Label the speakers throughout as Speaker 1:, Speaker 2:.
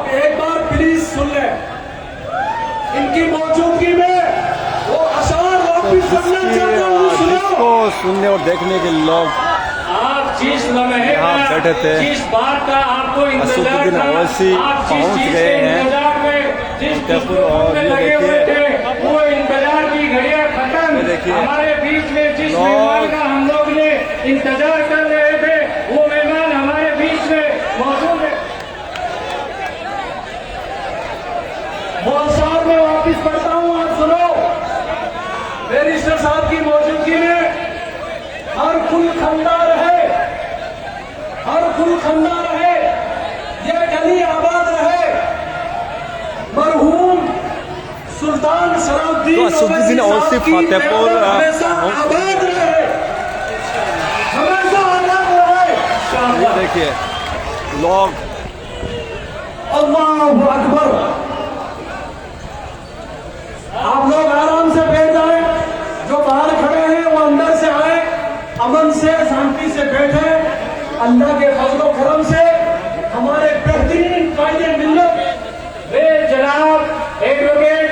Speaker 1: अब एक बार प्लीज सुन ले, इनकी मौजूदगी में वो अशार वापिस करना चाहता हूँ।
Speaker 2: जिसको सुनने और देखने के लोग
Speaker 3: आप जिस लम्हे
Speaker 2: यहाँ बैठे थे,
Speaker 3: जिस बात का आपको इंतजार था,
Speaker 2: अवैसी
Speaker 3: आप जिस
Speaker 2: पहुंच
Speaker 3: चीज
Speaker 2: गए
Speaker 3: के
Speaker 2: हैं
Speaker 3: इंतजार में, जिस
Speaker 2: फतेहपुर। और ये
Speaker 3: लगे हुए
Speaker 2: देखिए,
Speaker 3: थे, वो इंतजार की घड़ियां खत्म।
Speaker 2: देखिए,
Speaker 3: हमारे बीच में जिस मेहमान का हम लोग ने इंतजार कर रहे थे, वो मेहमान हमारे बीच में मौजूद है।
Speaker 1: मौसार में वापिस पढ़ता हूँ, आप सुनो। बैरिस्टर साहब की मौजूदगी में हर कुल खंदा रहे, हर कुल खंदा रहे, ये गली आबाद रहे। मरहूम सुल्तान सलाउद्दीन
Speaker 2: असदुद्दीन ओवैसी फतेहपुर
Speaker 1: हमेशा आबाद रहे, हमेशा आबाद रहे।
Speaker 2: ये देखिए लोग,
Speaker 1: अल्लाहु अकबर। आप लोग आराम से बैठ जाएं, जो बाहर खड़े हैं वो अंदर से आए, अमन से शांति से बैठे। अल्लाह के फजलो करम से हमारे बेहतरीन कायदे मिल्लत
Speaker 3: वे जनाब एडवोकेट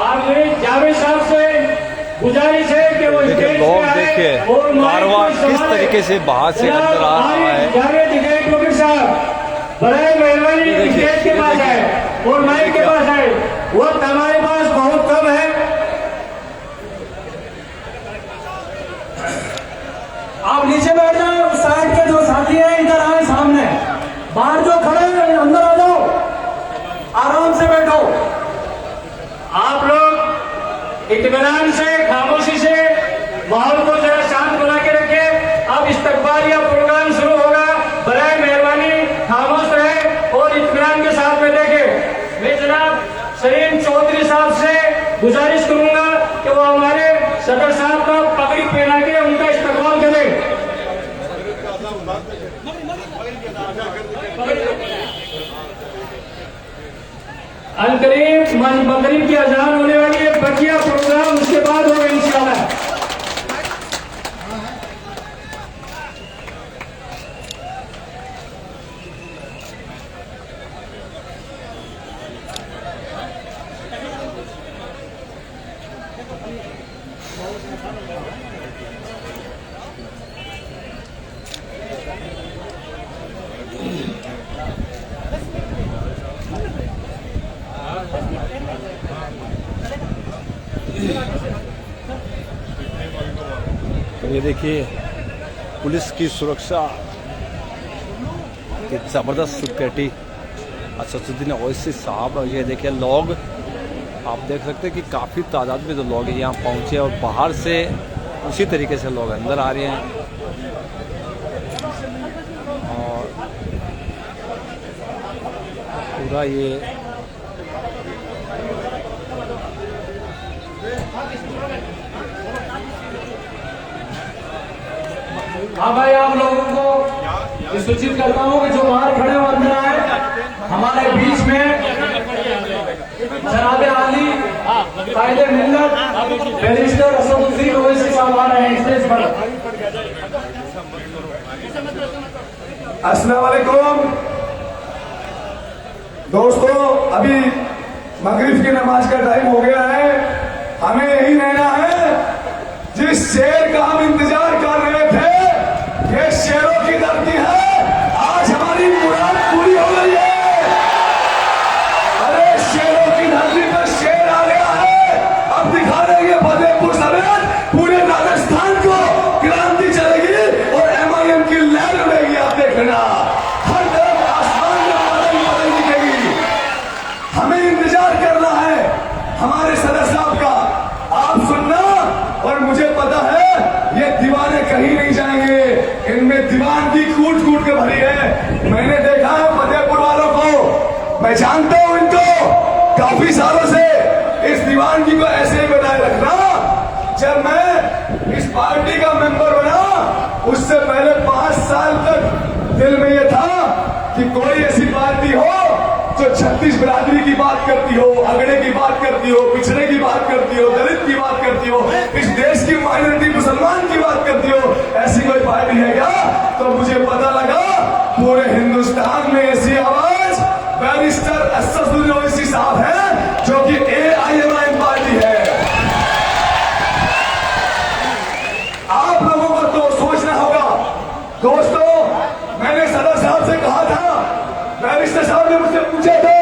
Speaker 3: आपने जावेद साहब से गुजारिश है कि वो
Speaker 2: देखिए
Speaker 3: स्टेज
Speaker 2: लोग,
Speaker 3: पे आए
Speaker 2: देखिए
Speaker 3: और माइक
Speaker 2: कारवां
Speaker 3: को
Speaker 2: किस
Speaker 3: संभालें।
Speaker 2: तरीके से बाहर से
Speaker 3: जनाब,
Speaker 2: अंदर आ रहा है।
Speaker 3: जावेद एडवोकेट साहब बड़े मेहरबानी
Speaker 2: देखिए,
Speaker 3: स्टेज के पास
Speaker 2: देखिए,
Speaker 3: आए और माइक के पास आए। वक्त हमारे पास बहुत कम है।
Speaker 1: आप नीचे बैठ जाए, उस साइड के जो साथी हैं इधर आए सामने, बाहर जो खड़े हैं अंदर आ जाओ, आराम से बैठो।
Speaker 3: आप लोग इत्मीनान से, खामोशी से माहौल को जरा शांत बना के रखें। अब इस्तकबालिया प्रोग्राम शुरू होगा, बराए मेहरबानी खामोश रहे और इत्मीनान के साथ में देखें। मैं जनाब सलीम चौधरी साहब से गुजारिश करूंगा कि वो हमारे सदर साहब का पगड़ी पहना के उनका इस्तकबाल करें। अनकरीब मगरिब की अजान होने वाली है, बकिया प्रोग्राम उसके बाद होगा इंशाल्लाह।
Speaker 2: तो ये देखिए पुलिस की सुरक्षा की ज़बरदस्त सिक्योरिटी असदुद्दीन ओवैसी साहब। ये देखिए लोग, आप देख सकते हैं कि काफ़ी तादाद में जो लोग यहाँ पहुँचे और बाहर से उसी तरीके से लोग अंदर आ रहे हैं। और पूरा ये
Speaker 1: हाँ भाई, आप लोगों को सूचित करता हूँ कि जो बाहर खड़े हो अंदर आए। हमारे बीच में जनाबे आली कायदे मिल्लत बैरिस्टर असदुद्दीन ओवैसी साहब आ रहे हैं स्टेज पर।
Speaker 4: अस्सलाम वालेकुम दोस्तों, अभी मगरिब की नमाज का टाइम हो गया है। हमें यही रहना है जिस शेर का हम इंतजार कर रहे थे। ये शेरों की धरती है, आज हमारी मुराद पूरी हो गई है। अरे शेरों की धरती पर शेर आ गया है। अब दिखा देंगे फतेहपुर समेत पूरे राजस्थान को क्रांति चलेगी और MIM की लहर उड़ेगी। आप देखना, हर तरफ आसमान में बादल दिखेगी। हमें इंतजार करना है हमारे सदर साहब का। आप सुनना, और मुझे पता है ये दीवाने कहीं नहीं जाएंगे। इनमें दीवानगी कूट कूट के भरी है। मैंने देखा है फतेहपुर वालों को, मैं जानता हूं इनको काफी सालों से। इस दीवानगी को ऐसे ही बनाए रखना। जब मैं इस पार्टी का मेंबर बना, उससे पहले 5 साल तक दिल में यह था कि कोई ऐसी पार्टी हो जो छत्तीस बिरादरी की बात करती हो, अगड़े की बात करती हो, पिछड़े की बात करती हो, दलित की बात करती हो, इस देश की माइनॉरिटी मुसलमान की बात करती हो। ऐसी कोई पार्टी है क्या? तो मुझे पता लगा पूरे हिंदुस्तान में ऐसी आवाज बैरिस्टर असदुद्दीन ओवैसी साहब हैं, जो कि AIMIM पार्टी है। आप लोगों को तो सोचना होगा। दोस्तों, मैंने सदर साहब से कहा था, बैरिस्टर साहब ने मुझसे पूछा था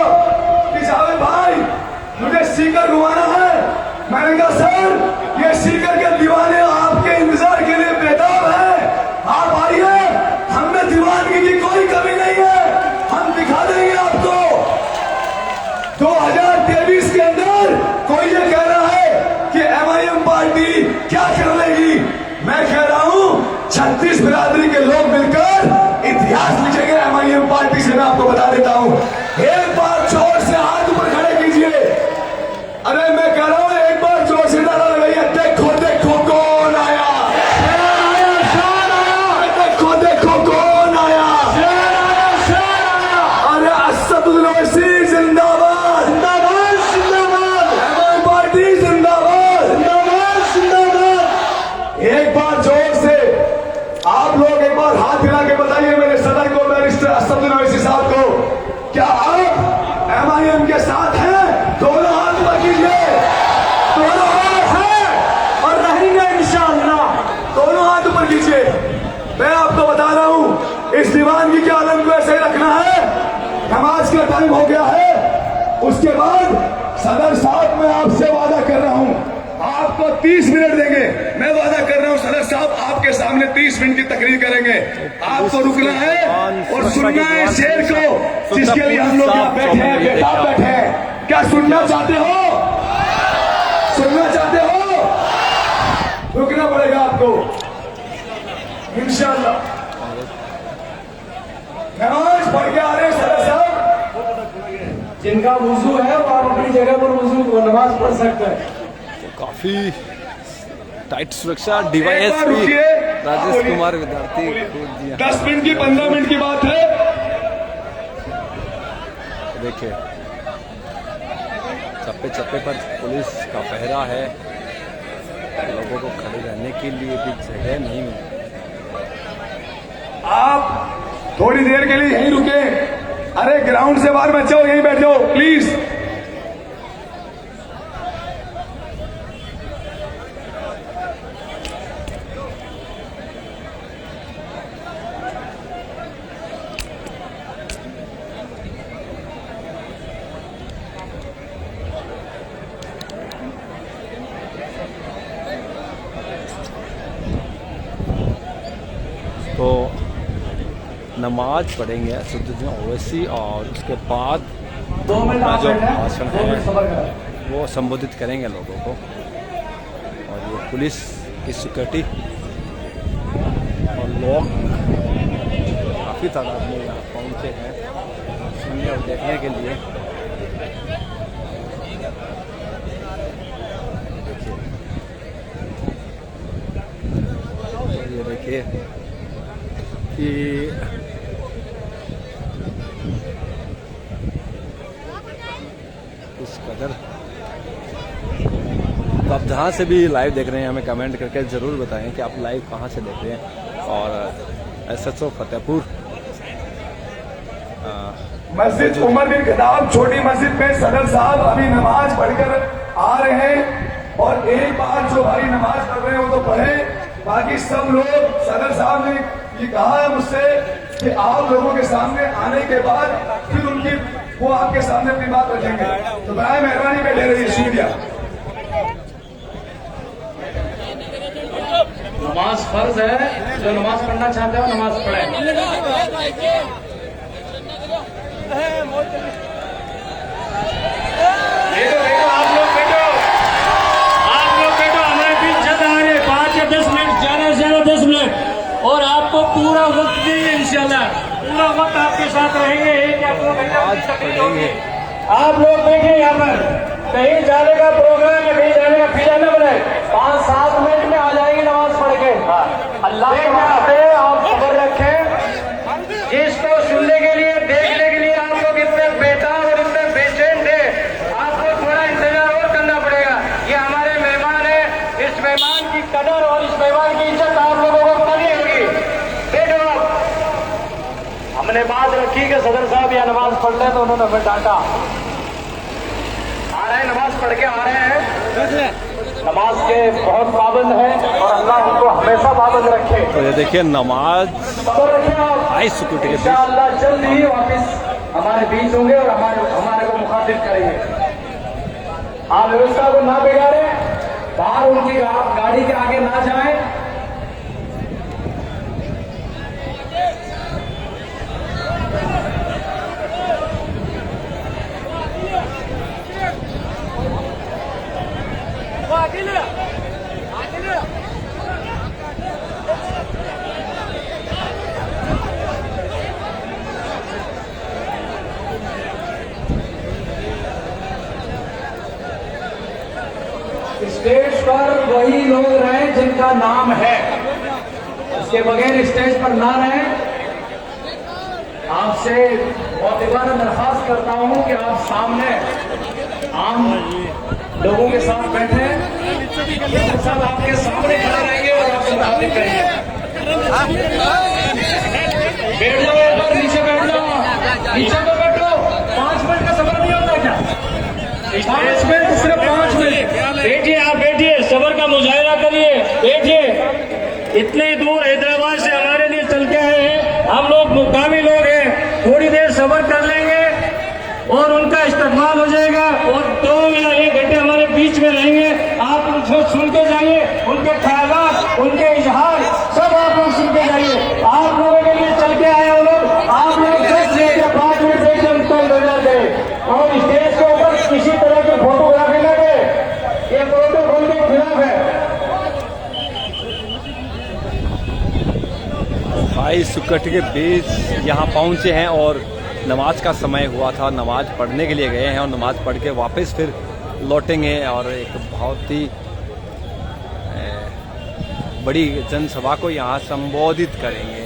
Speaker 4: कि जावेद भाई मुझे सीकर घुमाना है। मैंने कहा सर, ये सीकर के दीवाने आपके इंतजार के लिए बेताब है, आप आइए, हमने दीवानगी की कोई कमी नहीं है, हम दिखा देंगे आपको। 2023 के अंदर कोई ये कह रहा है कि MIM पार्टी क्या कर लेगी, मैं कह रहा हूं 36 बिरादरी के लोग मिलकर इतिहास लिखेंगे MIM पार्टी से। मैं आपको बता देता हूं, एक बार जोर से हाथ ऊपर खड़े कीजिए। अरे मैं कह रहा हूं, एक बार जोर से नारा लगाइए, देखो देखो कौन आया, देखो देखो कौन आया। अरे असदुद्दीन ओवैसी जिंदाबाद, जिंदाबाद, जिंदाबाद, MIM पार्टी जिंदाबाद, जिंदाबाद, जिंदाबाद। एक बार जोर से आप लोग एक बार हाथ हिला के बताइए मेरे सदर को, बैरिस्टर असदुद्दीन ओवैसी साहब को, क्या आप MIM के साथ हैं? दोनों हाथ ऊपर कीजिए, दोनों हाथ हैं और रहेंगे इंशाअल्लाह। दोनों हाथ ऊपर कीजिए। मैं आपको बता रहा हूं, इस दीवानगी के आलम को ऐसे ही रखना है। नमाज का टाइम हो गया है, उसके बाद सदर साहब मैं आपसे वादा कर रहा हूं, आपको 30 मिनट देंगे। मैं वादा कर रहा हूं सदर साहब आपके सामने 30 मिनट की तकरीर करेंगे। आपको रुकना है और सुनना है शेर को, जिसके लिए हम लोग यहाँ बैठे हैं, बेताब बैठे हैं। क्या सुनना चाहते हो? सुनना चाहते हो? रुकना पड़ेगा आपको इंशाअल्लाह। नमाज पढ़ के आ रहे हैं सदर साहब,
Speaker 1: जिनका वुजू है वो आप अपनी जगह पर वुजू नमाज पढ़ सकते हैं।
Speaker 2: काफी टाइट सुरक्षा। DYSP राजेश कुमार विद्यार्थी
Speaker 4: 10 मिनट की 15 मिनट की बात है।
Speaker 2: देखिए चप्पे चप्पे पर पुलिस का पहरा है, लोगों को खड़े रहने के लिए भी जगह नहीं मिलती।
Speaker 4: आप थोड़ी देर के लिए यहीं रुके। अरे ग्राउंड से बाहर मत जाओ, यहीं बैठ जाओ प्लीज।
Speaker 2: तो नमाज पढ़ेंगे असदुद्दीन ओवैसी और उसके बाद
Speaker 1: 2 मिनट
Speaker 2: अपना
Speaker 1: आप
Speaker 2: जो
Speaker 1: बैठे हैं,
Speaker 2: भाषण
Speaker 1: 2 मिनट
Speaker 2: है
Speaker 1: सब्र करें।
Speaker 2: वो संबोधित करेंगे लोगों को। और ये पुलिस की सिक्योरिटी और लोग काफ़ी तादाद में यहाँ पहुँचे हैं सुनने और देखने के लिए। देखिए, ये देखिए कि इस कदर। तो आप जहाँ से भी लाइव देख रहे हैं हमें कमेंट करके ज़रूर बताएं कि आप लाइव कहाँ से देख रहे हैं। और SHO फतेहपुर
Speaker 4: मस्जिद उमर बिन खताब छोटी मस्जिद में सदर साहब अभी नमाज पढ़कर आ रहे हैं। और एक बार जो भाई नमाज पढ़ रहे हैं वो तो पढ़े, बाकी सब लोग सदर साहब ने ये कहा है मुझसे कि आप लोगों के सामने आने के बाद फिर उनकी वो आपके सामने अपनी बात रखेंगे। तो बराए मेहरबानी बैठे रहिए, शुक्रिया।
Speaker 3: नमाज फर्ज है, जो नमाज पढ़ना चाहते हो नमाज पढ़े। आप लोग बैठो, हमारे बीच ज्यादा आ रहे 5 या 10 मिनट, ज्यादा से ज्यादा 10 मिनट, और आपको पूरा वक्त देंगे इंशाल्लाह। पूरा वक्त आपके साथ रहेंगे। 1 या 2 घंटे तकलीफ होगी। आप लोग बैठे यहाँ पर, कहीं जाने का प्रोग्राम है, कहीं जाने का फिजा न बनाए। 5-7 मिनट में आ जाएंगे नमाज पढ़ के। अल्लाह के वास्ते आप खबर रखें, जिसको सुनने के लिए देखने के लिए आप लोग इतने बेताब और इतने बेचैन थे, आपको थोड़ा इंतजार और करना पड़ेगा। ये हमारे मेहमान है, इस मेहमान की कदर और इस मेहमान की इज्जत आप लोगों को करनी होगी। बैठो, हमने बात रखी कि सदर साहब साहब यहाँ नमाज पढ़ते हैं तो उन्होंने हमें डांटा। आ रहे हैं, नमाज पढ़ के आ रहे हैं, नमाज के बहुत पाबंद हैं और अल्लाह उनको हमेशा पाबंद रखे।
Speaker 2: तो ये देखिए नमाज हाई सिक्योरिटी के बीच
Speaker 1: इंशाअल्लाह जल्द ही वापस हमारे बीच होंगे और हमारे को मुखातिब करेंगे। आप व्यवस्था को ना बिगाड़े, बाहर उनकी गाड़ी के आगे ना जाएं। स्टेज पर वही लोग रहें जिनका नाम है, उसके बगैर स्टेज पर ना रहें। आपसे बहुत इबारत दरखास्त करता हूं कि आप सामने आम लोगों के साथ बैठे, सब आपके सामने खड़े रहेंगे और आपसे बातें करेंगे। बैठ जाओ, ऊपर नीचे बैठ जाओ, नीचे पे बैठो। 5 मिनट का सफर नहीं होता क्या? 5 मिनट, सिर्फ 5 मिनट।
Speaker 3: बैठिए, आप बैठिए, सबर का मुजाहिरा करिए, बैठिए। इतनी दूर हैदराबाद से हमारे लिए चल के आए हैं, हम लोग मुकामी लोग हैं, थोड़ी देर सबर कर लेंगे और उनका इस्तेमाल हो जाएगा और 2 या 1 घंटे हमारे बीच में रहेंगे। आप उनको सुन के जाइए, उनके ख्यालात, उनके इजहार सब आप लोग सुन के जाइए। आप लोगों के लिए चल के आए हैं लोग, आप लोग 10 से 5 मिनट देख उनको नजर दें और स्टेज के ऊपर किसी तरह की फोटोग्राफी न दे, ये प्रोटोकॉल के खिलाफ है।
Speaker 2: हाई सिक्योरिटी के बीच यहाँ पहुँचे हैं और नमाज का समय हुआ था, नमाज पढ़ने के लिए गए हैं और नमाज पढ़ के वापस फिर लौटेंगे और एक बहुत ही बड़ी जनसभा को यहाँ संबोधित करेंगे।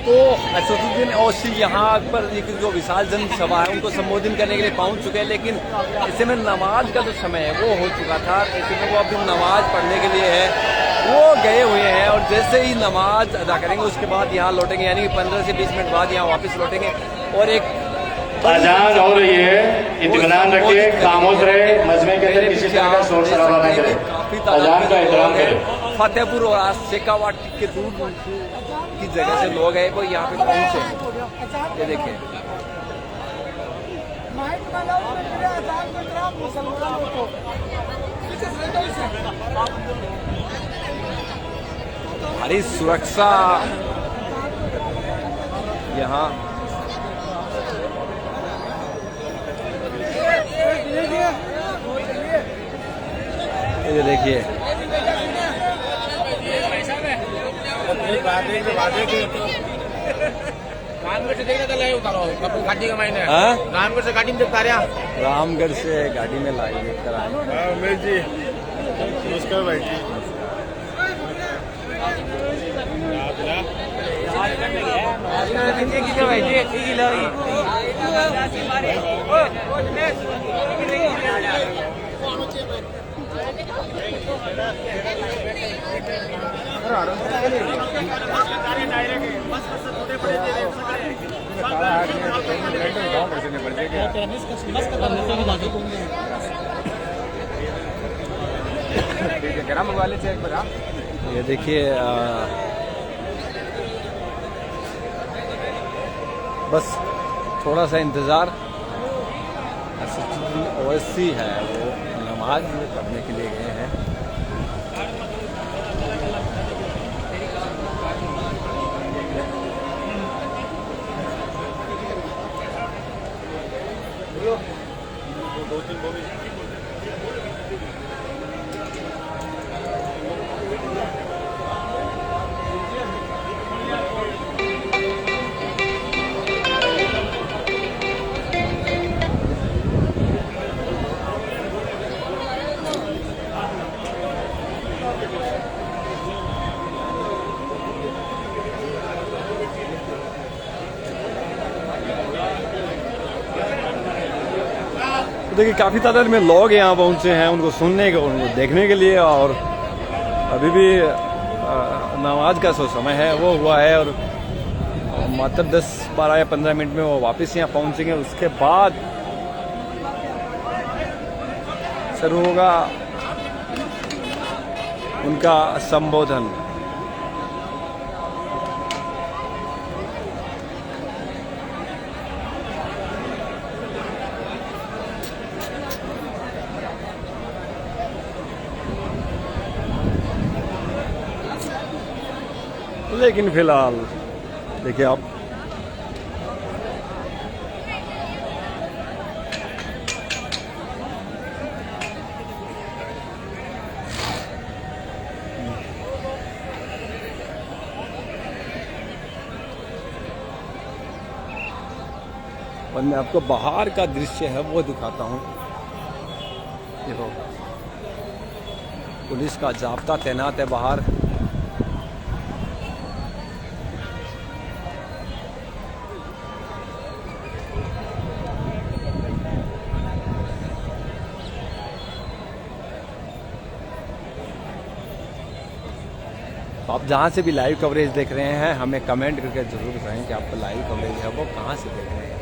Speaker 2: तो असदुद्दीन ओवैसी यहाँ पर एक जो विशाल जनसभा है उनको संबोधित करने के लिए पहुँच चुके हैं, लेकिन ऐसे में नमाज का जो समय है वो हो चुका था। ऐसे में वो अभी नमाज पढ़ने के लिए है, वो गए हुए हैं और जैसे ही नमाज अदा करेंगे उसके बाद यहाँ लौटेंगे, यानी कि 15 से 20 मिनट बाद यहाँ वापस लौटेंगे। और एक
Speaker 3: अजान हो रही है, इत्मीनान रखिए, खामोश रहे, मजमे के अंदर किसी तरह का शोर शराबा न करें, अजान का एहतराम करें।
Speaker 2: फतेहपुर और शेखावाटी के दूर की जगह से लोग हैं वो यहाँ पे पहुँचे। ये देखिए भारी सुरक्षा यहाँ। ये देखिए
Speaker 5: रामगढ़ से गाड़ी में देखता रहा,
Speaker 2: रामगढ़ से गाड़ी में लाई
Speaker 5: जी नमस्कार भाई जी।
Speaker 2: ये देखिए बस थोड़ा सा इंतज़ार। असदुद्दीन ओवैसी है वो नमाज पढ़ने के लिए गए हैं। तो देखिए काफ़ी तादाद में लोग यहाँ पहुँचे हैं उनको सुनने के, उनको देखने के लिए। और अभी भी नमाज का जो समय है वो हुआ है और मात्र 10, 12 या 15 मिनट में वो वापस यहाँ पहुँचेंगे। उसके बाद शुरू होगा उनका संबोधन। लेकिन फिलहाल देखिए आप और मैं आपको बाहर का दृश्य है वो दिखाता हूँ। देखो पुलिस का जाब्ता तैनात है बाहर। आप जहाँ से भी लाइव कवरेज देख रहे हैं हमें कमेंट करके ज़रूर बताएं कि आपको लाइव कवरेज है वो कहाँ से देख रहे हैं।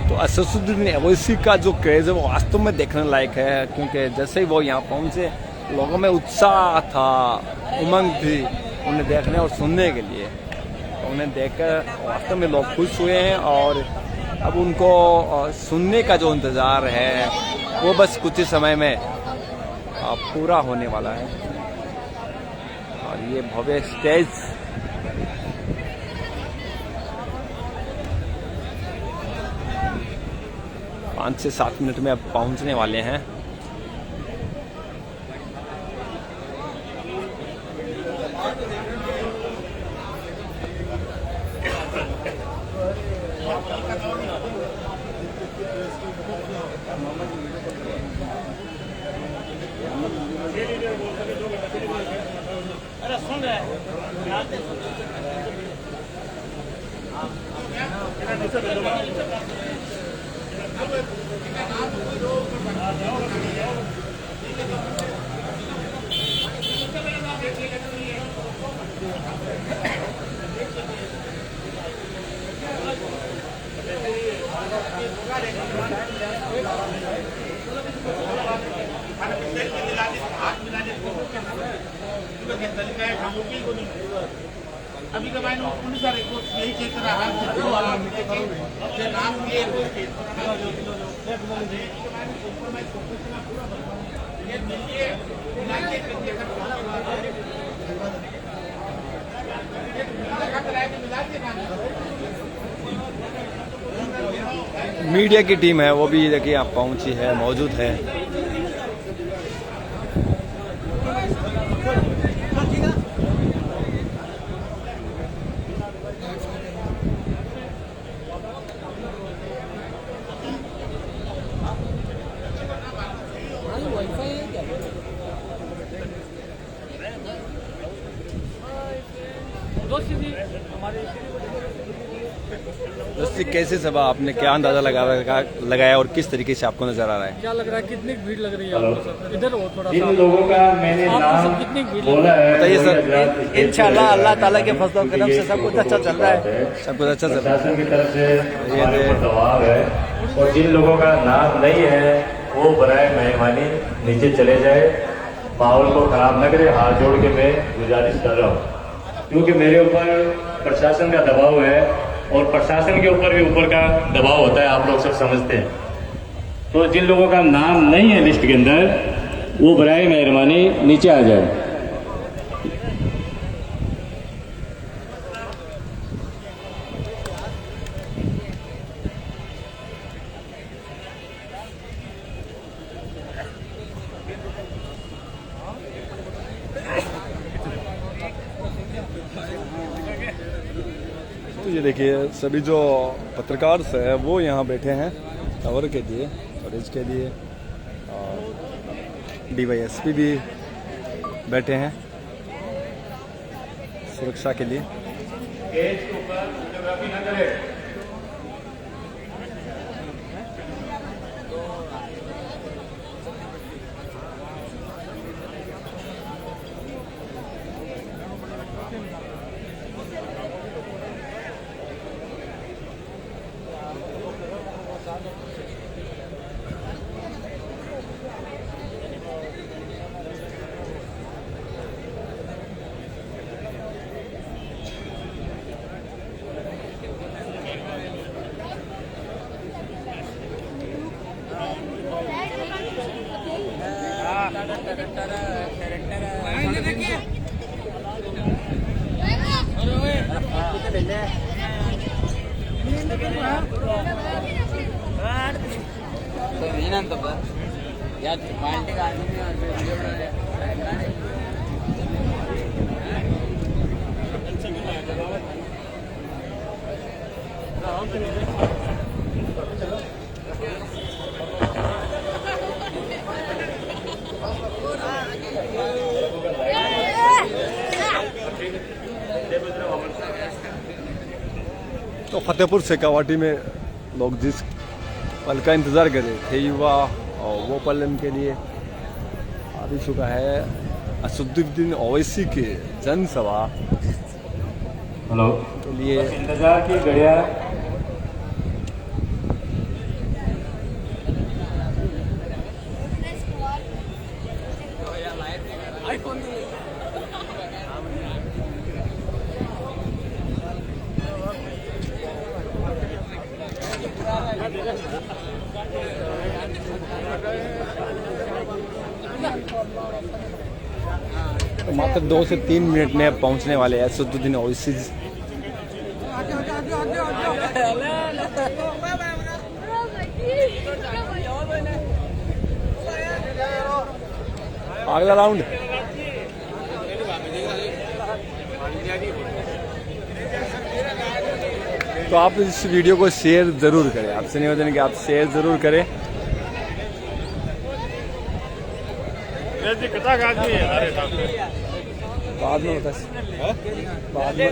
Speaker 2: तो असदुद्दीन ओवैसी का जो क्रेज़ है वो वास्तव में देखने लायक है, क्योंकि जैसे ही वो यहाँ पहुँचे लोगों में उत्साह था, उमंग थी उन्हें देखने और सुनने के लिए। तो उन्हें देखकर वास्तव में लोग खुश हुए हैं और अब उनको सुनने का जो इंतज़ार है वो बस कुछ ही समय में पूरा होने वाला है। और ये भव्य स्टेज 5 से 7 मिनट में अब पहुंचने वाले हैं।
Speaker 5: अभी कमाई नो पुलिस वाले को यही क्षेत्र रहा जो आराम के नाम ये
Speaker 2: मीडिया की टीम है वो भी देखिए यहाँ पहुंची है, मौजूद है। दोस्ती कैसे सभा आपने क्या अंदाजा लगाया और किस तरीके से आपको नजर आ रहा है?
Speaker 6: क्या लग रहा है, कितनी भीड़ लग रही है आपको सर? इधर हो थोड़ा
Speaker 3: जिन लोगों का मैंने नाम
Speaker 6: कितनी भीड़
Speaker 3: बोला है
Speaker 2: बताइए सर। इंशाल्लाह अल्लाह ताला के फजल और करम से सब कुछ अच्छा चल रहा है, सब कुछ अच्छा चल रहा है।
Speaker 3: प्रशासन की तरफ से हमारे ऊपर दबाव है और जिन लोगों का नाम नहीं है वो बराए मेहरबानी नीचे चले जाए, माहौल को खराब न करे। हाथ जोड़ के मैं गुजारिश कर रहा हूँ, क्योंकि मेरे ऊपर प्रशासन का दबाव है और प्रशासन के ऊपर भी ऊपर का दबाव होता है, आप लोग सब समझते हैं। तो जिन लोगों का नाम नहीं है लिस्ट के अंदर वो बराए मेहरबानी नीचे आ जाए।
Speaker 2: तो ये देखिए सभी जो पत्रकार है वो यहाँ बैठे हैं कवर के लिए कवरेज के लिए, और DYSP भी बैठे हैं सुरक्षा के लिए।
Speaker 3: स्टेज के ऊपर फोटोग्राफी न करें।
Speaker 2: तो फतेहपुर शेखावाटी में लोग जिस पल का इंतज़ार कर रहे थे युवा, और वो पल उनके लिए आ भी चुका है। असदुद्दीन ओवैसी की जनसभा के लिए
Speaker 3: इंतजार की घड़ियां
Speaker 2: तो मात्र 2 से 3 मिनट में पहुंचने वाले हैं असदुद्दीन ओवैसी। अगला राउंड। तो आप इस वीडियो को शेयर जरूर करें, आपसे निवेदन है कि आप शेयर जरूर करें। बाद में होता है, बाद में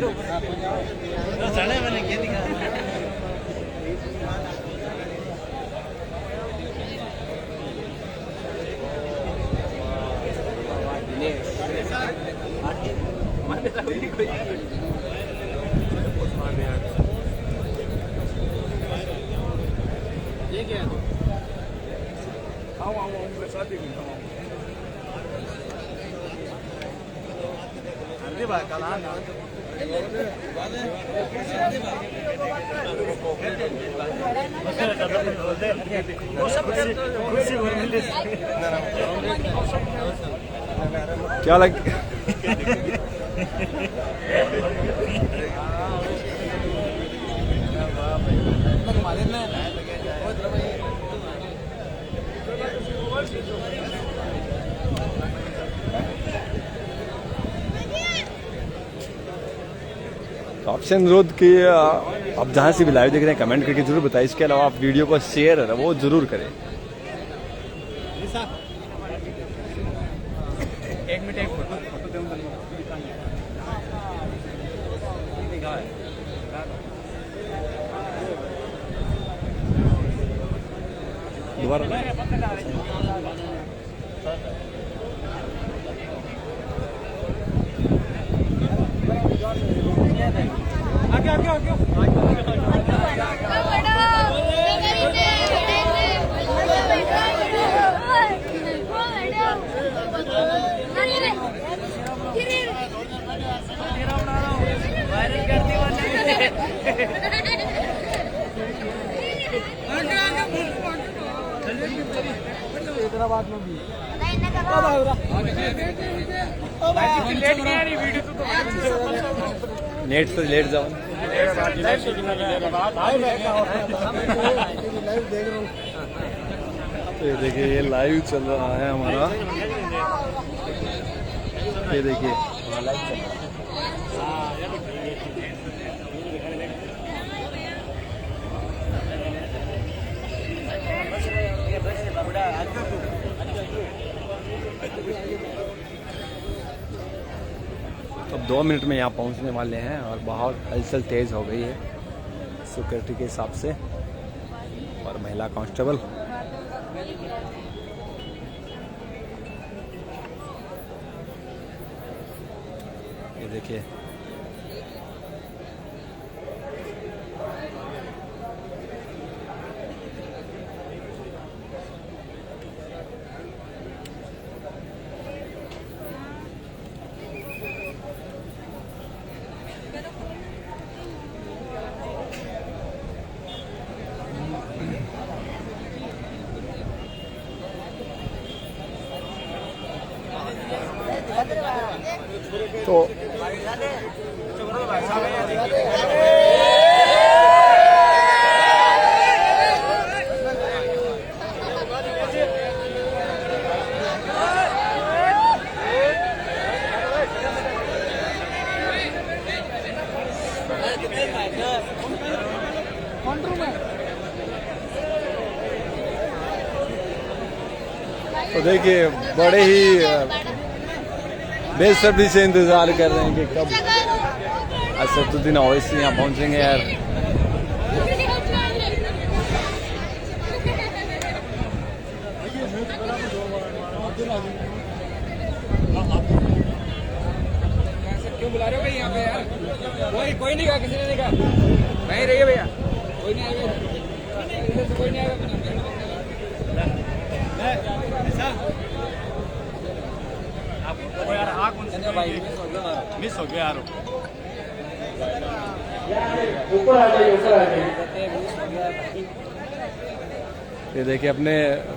Speaker 2: क्या लग तो आपसे अनुरोध कि आप जहाँ से भी लाइव देख रहे हैं कमेंट करके जरूर बताइए। इसके अलावा आप वीडियो को शेयर है वो जरूर करें।
Speaker 6: एक मिनट, एक फोटो
Speaker 2: दोबारा हैदराबाद में भी नेट से लेट जाओ। तो ये देखिए ये लाइव चल रहा है हमारा, ये देखिए अब 2 मिनट में यहाँ पहुँचने वाले हैं और बहुत हलचल तेज़ हो गई है सिक्योरिटी के हिसाब से। और महिला कांस्टेबल ये देखिए, तो देखिए बड़े ही बेसब्री से इंतजार कर रहे हैं कि कब असदुद्दीन ओवैसी यहाँ पहुंचेंगे यार।
Speaker 6: क्यों बुला रहे हो भाई यहाँ पे यार? कोई नहीं कहा, किसी ने नहीं कहा। वहीं रहिए भैया, कोई नहीं आएगा, कोई नहीं आएगा। मिस हो गया यार।
Speaker 3: ऊपर आ जाइए, ऊपर आ जाइए।
Speaker 2: ये देखिए अपने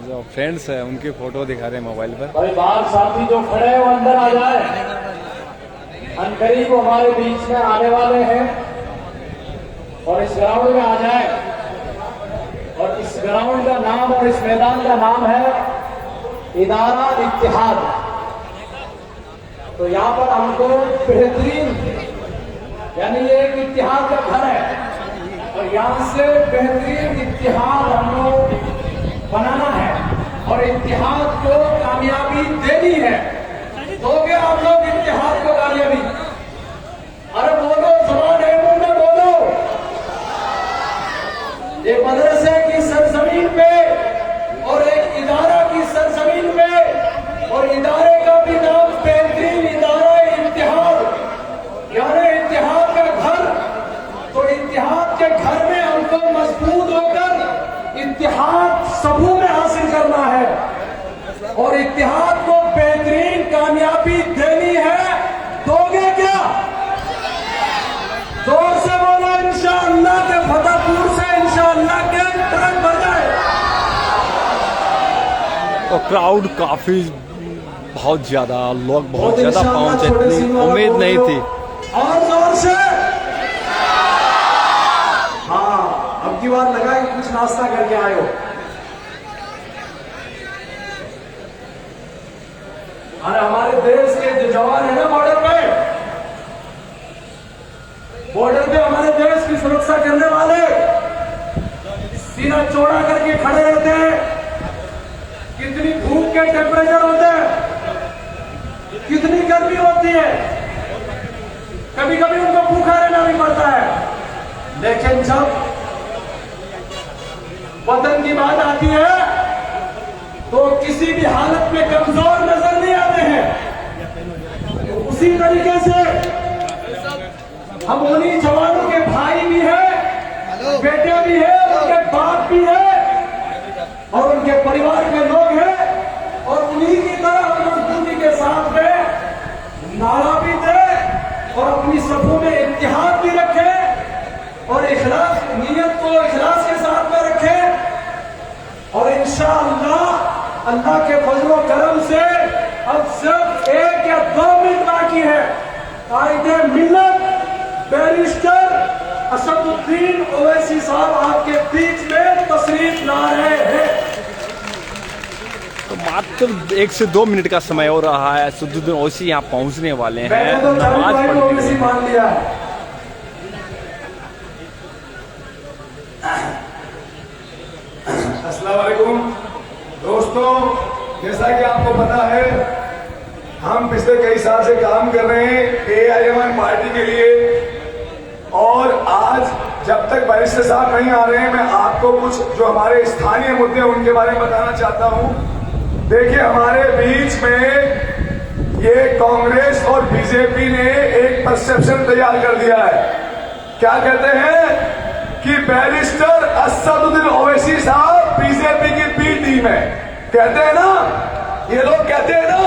Speaker 2: जो फ्रेंड्स हैं उनकी फोटो दिखा रहे हैं मोबाइल पर।
Speaker 3: भाई बाहर साथी जो खड़े हैं वो अंदर आ जाए। अनकरीब हमारे बीच में आने वाले हैं और इस ग्राउंड में आ जाए। और इस ग्राउंड का नाम और इस मैदान का नाम है इदारा इत्तिहाद। तो यहाँ पर हमको बेहतरीन, यानी ये एक इत्तिहाद का घर है और यहाँ से बेहतरीन इत्तिहाद हम लोग बनाना है और इत्तिहाद को कामयाबी देनी है। दोगे आप लोग इत्तिहाद को कामयाबी? अरे बोलो, जबान है मुंह में बोलो। ये मदरसे की सरजमीन पे और एक इदारा की सरजमीन पे, और इदारे का भी नाम बेहतरीन इदारा इत्तिहाद, यानी इत्तिहाद का घर। तो इत्तिहाद के घर में हमको मजबूत होकर इत्तिहाद सबूत में हासिल करना है और इत्तिहाद को बेहतरीन कामयाबी देनी है। दोगे क्या? जोर से बोलो इंशाअल्लाह के फतेहपुर से इंशाअल्लाह के ट्रक भर जाए।
Speaker 2: तो क्राउड काफी बहुत ज्यादा, लोग बहुत ज्यादा पहुंचे, इतनी उम्मीद नहीं थी।
Speaker 3: और जोर से हाँ, अब की बार लगा कि कुछ नाश्ता करके आए हो। अरे हमारे देश के जो जवान है ना बॉर्डर पे हमारे देश की सुरक्षा करने वाले सीना चौड़ा करके खड़े रहते हैं। कितनी धूप के टेम्परेचर होते हैं, कितनी गर्मी होती है, कभी कभी उनको भूखा रहना भी पड़ता है। लेकिन जब वतन की बात आती है तो किसी भी हालत में कमजोर नजर नहीं आते हैं। तो उसी तरीके से हम उन्हीं जवानों के भाई भी हैं, बेटे भी हैं, उनके बाप भी हैं और उनके परिवार के लोग हैं और उन्हीं की तरह हम मजबूती के साथ में नारा भी दें और अपनी सफों में इत्तिहाद भी रखें और इखलास, नीयत को इखलास के साथ में रखें। और इंशाअल्लाह अल्लाह के फजलो करम से अब सिर्फ 1 या 2 मिनट बाकी है। कायदे मिल्लत बैरिस्टर असदुद्दीन ओवैसी साहब आपके बीच में तशरीफ ला रहे हैं।
Speaker 2: तो मात्र 1 से 2 मिनट का समय हो रहा है, असदुद्दीन ओवैसी यहाँ पहुंचने वाले हैं।
Speaker 3: तो
Speaker 2: नमाज पढ़ने के
Speaker 3: मान लिया है। अस्सलाम वालेकुम दोस्तों।
Speaker 4: जैसा कि आपको पता है, हम पिछले कई साल से काम कर रहे हैं AIMN पार्टी के लिए, और आज जब तक बैरिस्टर साहब नहीं आ रहे हैं, मैं आपको कुछ जो हमारे स्थानीय मुद्दे हैं उनके बारे में बताना चाहता हूं। देखिए, हमारे बीच में ये कांग्रेस और बीजेपी ने एक परसेप्शन तैयार कर दिया है। क्या कहते हैं कि बैरिस्टर असदुद्दीन ओवैसी साहब बीजेपी की बी टीम है। कहते हैं ना, ये लोग कहते हैं ना।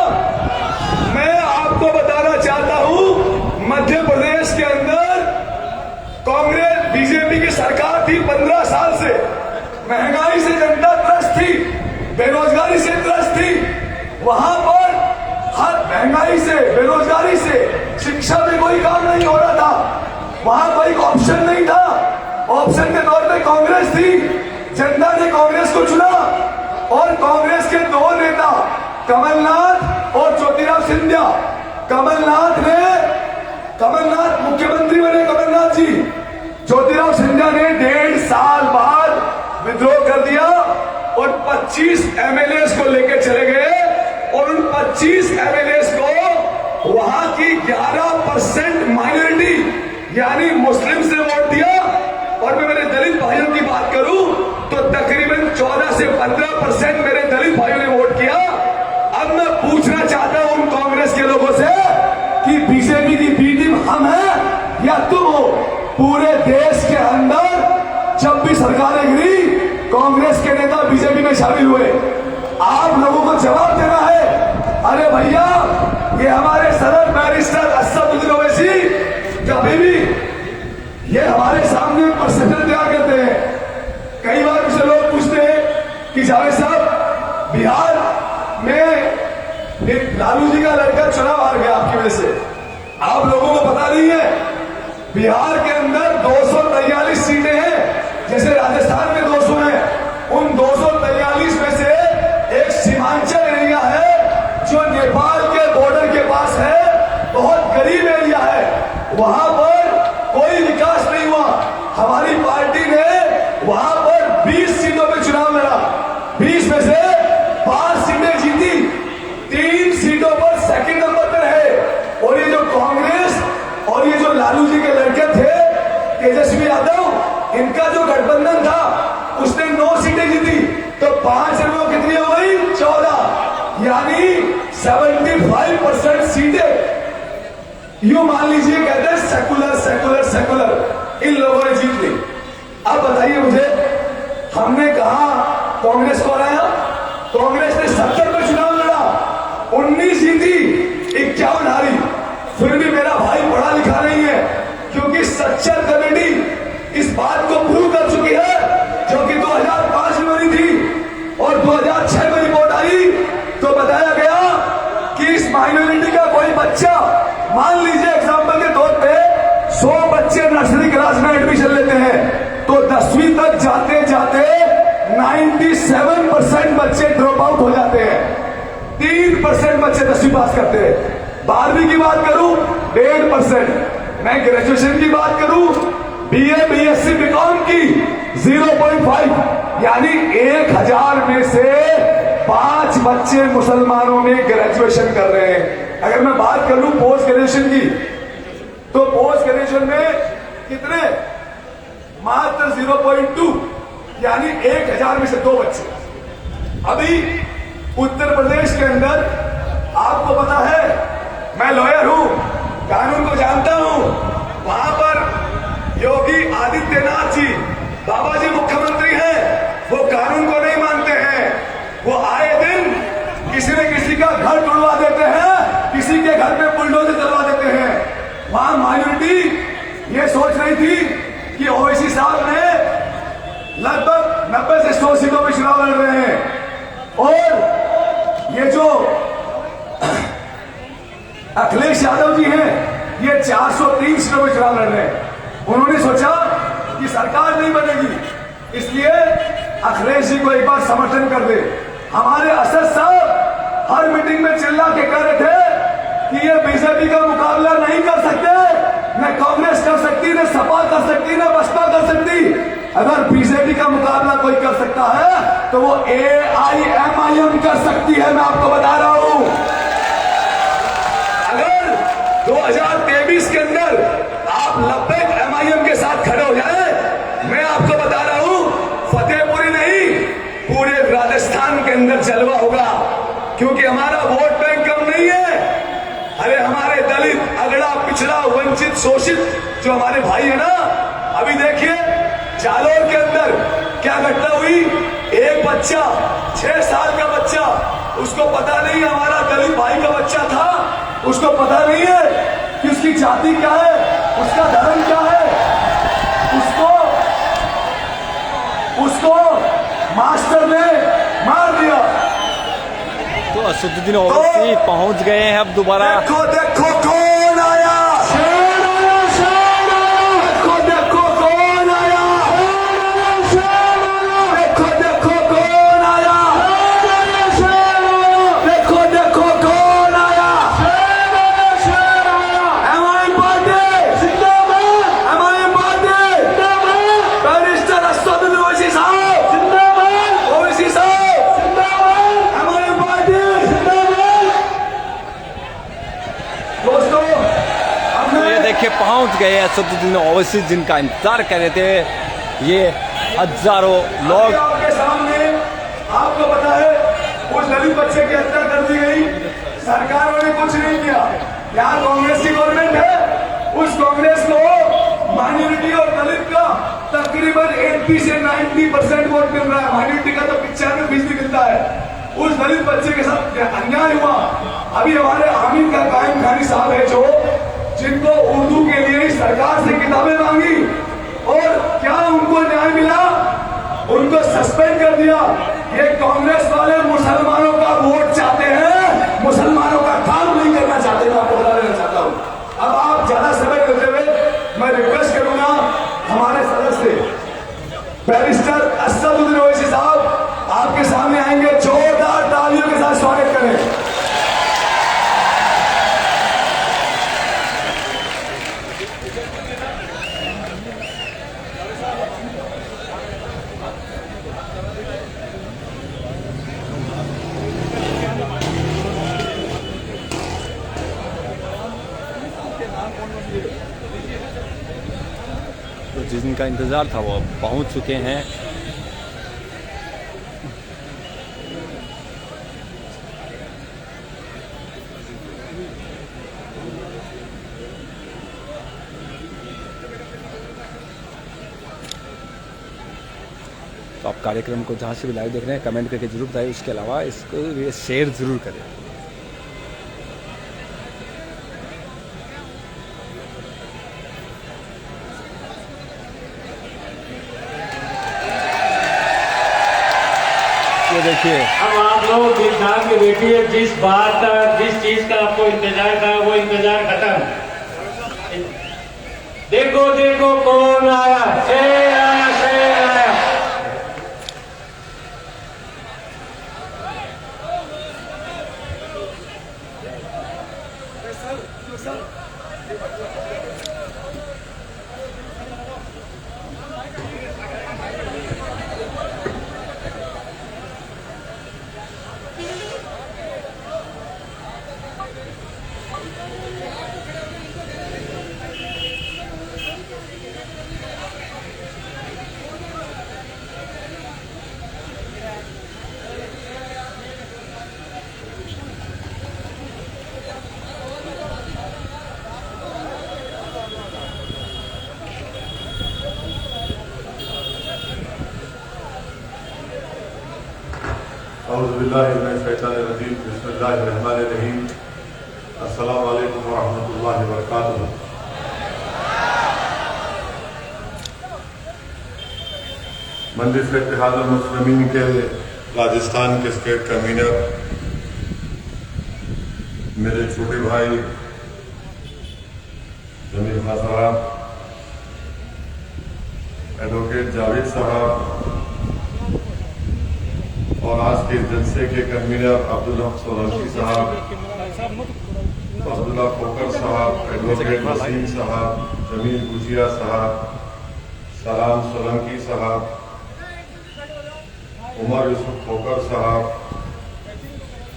Speaker 4: मैं आपको बताना चाहता हूं, मध्य प्रदेश के अंदर कांग्रेस बीजेपी की सरकार थी 15 साल से। महंगाई से जनता त्रस्त थी, बेरोजगारी से त्रस्त थी। वहां पर हर महंगाई से, बेरोजगारी से, शिक्षा में कोई काम नहीं हो रहा था। वहां कोई ऑप्शन नहीं था। ऑप्शन के तौर पे कांग्रेस थी। जनता ने कांग्रेस को चुना, और कांग्रेस के दो नेता कमलनाथ और ज्योतिराव सिंधिया। कमलनाथ मुख्यमंत्री बने, कमलनाथ जी। ज्योतिराव सिंधिया ने 1.5 साल बाद विद्रोह कर दिया और 25 MLAs को लेकर चले गए, और उन 25 MLAs को वहां की 11% माइनॉरिटी यानी मुस्लिम से वोट दिया। और मैं मेरे दलित भाइयों की बात करूं तो तकरीबन 14 से 15% मेरे दलित भाइयों ने वोट किया। अब मैं पूछना चाहता हूं उन कांग्रेस के लोगों से कि बीजेपी की बी टीम हम हैं या तुम हो? पूरे देश के अंदर जब भी सरकारें गिरी, कांग्रेस के नेता बीजेपी में शामिल हुए। आप लोगों को जवाब देना है। अरे भैया, ये हमारे सदर बैरिस्टर असदुद्दीन ओवैसी कभी भी ये हमारे सामने परसेप्शन तैयार करते हैं। कई बार मुझसे लोग पूछते हैं कि जावेद साहब, बिहार में एक लालू जी का लड़का चुनाव हार गया आपकी वजह से। आप लोगों को पता नहीं है, बिहार के अंदर 243 सीटें हैं। जैसे राजस्थान में 200 हैं, उन 243 में से एक सीमांचल एरिया है जो नेपाल के बॉर्डर के पास है, बहुत गरीब एरिया है। वहां पर कोई विकास नहीं हुआ। हमारी पार्टी ने वहां पर 20 सीटों पे चुनाव लड़ा। 20 में से 5 सीटें जीती, 3 सीटों पर सेकंड नंबर पर है। और ये जो कांग्रेस और ये जो लालू जी के लड़के थे, तेजस्वी यादव, इनका जो गठबंधन था उसने 9 सीटें जीती। तो 5 में वो कितनी हो गई? 14, यानी 75% सीटें यूं मान लीजिए, कहते हैं सेकुलर सेकुलर सेकुलर, इन लोगों ने जीत ली। अब बताइए मुझे, हमने कहा कांग्रेस को हराया? कांग्रेस ने 70 पे चुनाव लड़ा, 19 जीती, 51 हारी। फिर भी मेरा भाई पढ़ा लिखा नहीं है, क्योंकि सच्चर कमेटी इस बात को प्रूव कर चुकी है, जो कि 2005 में बनी थी और 2006 में रिपोर्ट आई तो बताया गया कि इस माइनॉरिटी का कोई बच्चा, मान लीजिए एग्जाम्पल के तौर पे 100 बच्चे नर्सरी क्लास में एडमिशन लेते हैं, तो 10वीं तक जाते जाते 97% बच्चे ड्रॉप आउट हो जाते हैं। 3% बच्चे 10वीं पास करते हैं। 12वीं की बात करूं 1.5%। मैं ग्रेजुएशन की बात करूं, BA BSc BCom की 0.5, यानी 1000 में से 5 बच्चे मुसलमानों में ग्रेजुएशन कर रहे हैं। अगर मैं बात करूं पोस्ट ग्रेजुएशन की, तो पोस्ट ग्रेजुएशन में कितने? मात्र 0.2, यानी 1000 में से 2 बच्चे। अभी उत्तर प्रदेश के अंदर आपको पता है, मैं लॉयर हूं, कानून को जानता हूं, वहां पर योगी आदित्यनाथ जी, बाबा जी मुख्यमंत्री हैं, वो कानून को नहीं मानते हैं। वो आए दिन किसी न किसी का घर तोड़वा देते हैं, किसी के घर में बुलडोजर चलवा देते हैं। वहां माइनॉरिटी ये सोच रही थी कि ओवैसी साहब ने लगभग 90 से 100 सीटों में चुनाव लड़ रहे हैं, और ये जो अखिलेश यादव जी हैं, ये 403 सीटों में चुनाव लड़ रहे हैं। उन्होंने सोचा कि सरकार नहीं बनेगी, इसलिए अखिलेश जी को एक बार समर्थन कर दे। हमारे असद साहब हर मीटिंग में चिल्ला के कह रहे थे कि ये बीजेपी का मुकाबला नहीं कर सकते, न कांग्रेस कर सकती, न सपा कर सकती, न बसपा कर सकती। अगर बीजेपी का मुकाबला कोई कर सकता है तो वो AIMIM कर सकती है, मैं आपको बता रहा हूं। अगर 2023 के अंदर आप लब्बैक MIM के साथ खड़े हो जाए, मैं आपको बता रहा हूं फतेहपुरी नहीं पूरे राजस्थान के अंदर जलवा होगा, क्योंकि हमारा वोट बैंक कम नहीं है। अरे हमारे दलित, अगड़ा, पिछड़ा, वंचित, शोषित जो हमारे भाई है ना, अभी देखिए जालौर के अंदर क्या घटना हुई। एक बच्चा 6 साल का बच्चा, उसको पता नहीं हमारा दलित भाई का बच्चा था, उसको पता नहीं है कि उसकी जाति क्या है, उसका धर्म क्या है, उसको मास्टर ने मार दिया।
Speaker 2: तो असदुद्दीन ओवैसी पहुंच गए हैं अब दोबारा।
Speaker 4: देखो देखो कौन आया, शेर आया, शेर आया। देखो देखो कौन आया, शेर आया, देखो देखो कौन आया, शेर आया, देखो देखो कौन आया, शेर आया। MIM पार्टी जिंदाबाद, MIM पार्टी जिंदाबाद। बैरिस्टर असदुद्दीन ओवैसी साहब जिंदाबाद, ओवैसी साहब जिंदाबाद, MIM पार्टी जिंदाबाद। दोस्तों
Speaker 2: ये देखिए पहुंच गए असदुद्दीन ओवैसी, जिनका इंतजार कर रहे थे ये हजारों लोग।
Speaker 4: आपके सामने आपको पता है उस दलित बच्चे की हत्या कर दी गई, सरकारों ने कुछ नहीं किया। यहाँ कांग्रेस की गवर्नमेंट है, उस कांग्रेस को माइनॉरिटी और दलित का तकरीबन 80 से 90% वोट मिल रहा है, माइनॉरिटी का तो 95% मिलता है। उस दलित बच्चे के साथ अन्याय हुआ। अभी हमारे हामिद का कायम खानी साहब है जो जिनको उर्दू के लिए सरकार से किताबें मांगी और क्या उनको न्याय मिला, उनको सस्पेंड कर दिया। ये कांग्रेस वाले मुसलमानों का वोट चाहते हैं, मुसलमानों का काम नहीं करना चाहते। मैं आपको बता देना चाहता हूं। अब आप ज्यादा समय लेते हुए मैं रिक्वेस्ट करूंगा हमारे सदस्य बैरिस्टर असदुद्दीन ओवैसी साहब आपके सामने आएंगे, जोरदार तालियों के साथ स्वागत करें।
Speaker 2: तो जिनका इंतजार था वो अब पहुंच चुके हैं। तो आप कार्यक्रम को जहाँ से भी लाइव देख रहे हैं कमेंट करके जरूर बताइए, उसके अलावा इसको ये शेयर जरूर करें। ये देखिए
Speaker 3: अब आप लोग दिल के बैठिए, जिस बात का, जिस चीज का आपको इंतजार था वो इंतजार खत्म। देखो देखो कौन आया, शेर आया, शेर आया।
Speaker 7: औज़ुबिल्लाहिमिनश्शैतानिर्रजीम, बिस्मिल्लाहिर्रहमानिर्रहीम। अस्सलामु अलैकुम वरहमतुल्लाहि वबरकातुहू। मजलिस इत्तेहादुल मुस्लिमीन के राजस्थान के स्टेट कन्वीनर मेरे छोटे भाई जमील खान साहब, एडवोकेट जावेद साहब और आज के जलसे के कन्वीनर अब्दुल हक सोलंकी साहब, अब्दुल्ला खोकर साहब, एडवोकेट वसीम साहब, जमील गुजिया साहब, सलाम सोलंकी साहब, उमर यूसुफ खोकर साहब,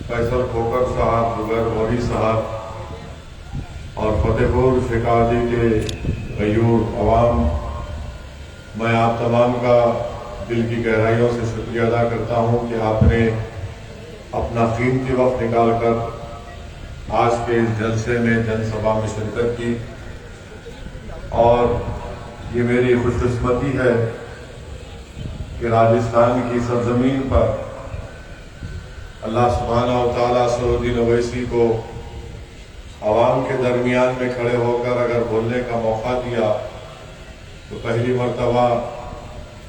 Speaker 7: फैसल खोकर साहब, जुबैर वरी साहब और फतेहपुर शेखावती के गयूर अवाम, मैं आप तमाम का दिल की गहराइयों से शुक्रिया अदा करता हूं कि आपने अपना कीमती वक्त निकालकर आज के इस जलसे में जनसभा में शिरकत की। और ये मेरी खुशकिस्मती है कि राजस्थान की सरजमीन पर अल्लाह सुब्हानहू व तआला सऊदीन ओवैसी को आवाम के दरमियान में खड़े होकर अगर बोलने का मौका दिया तो पहली मर्तबा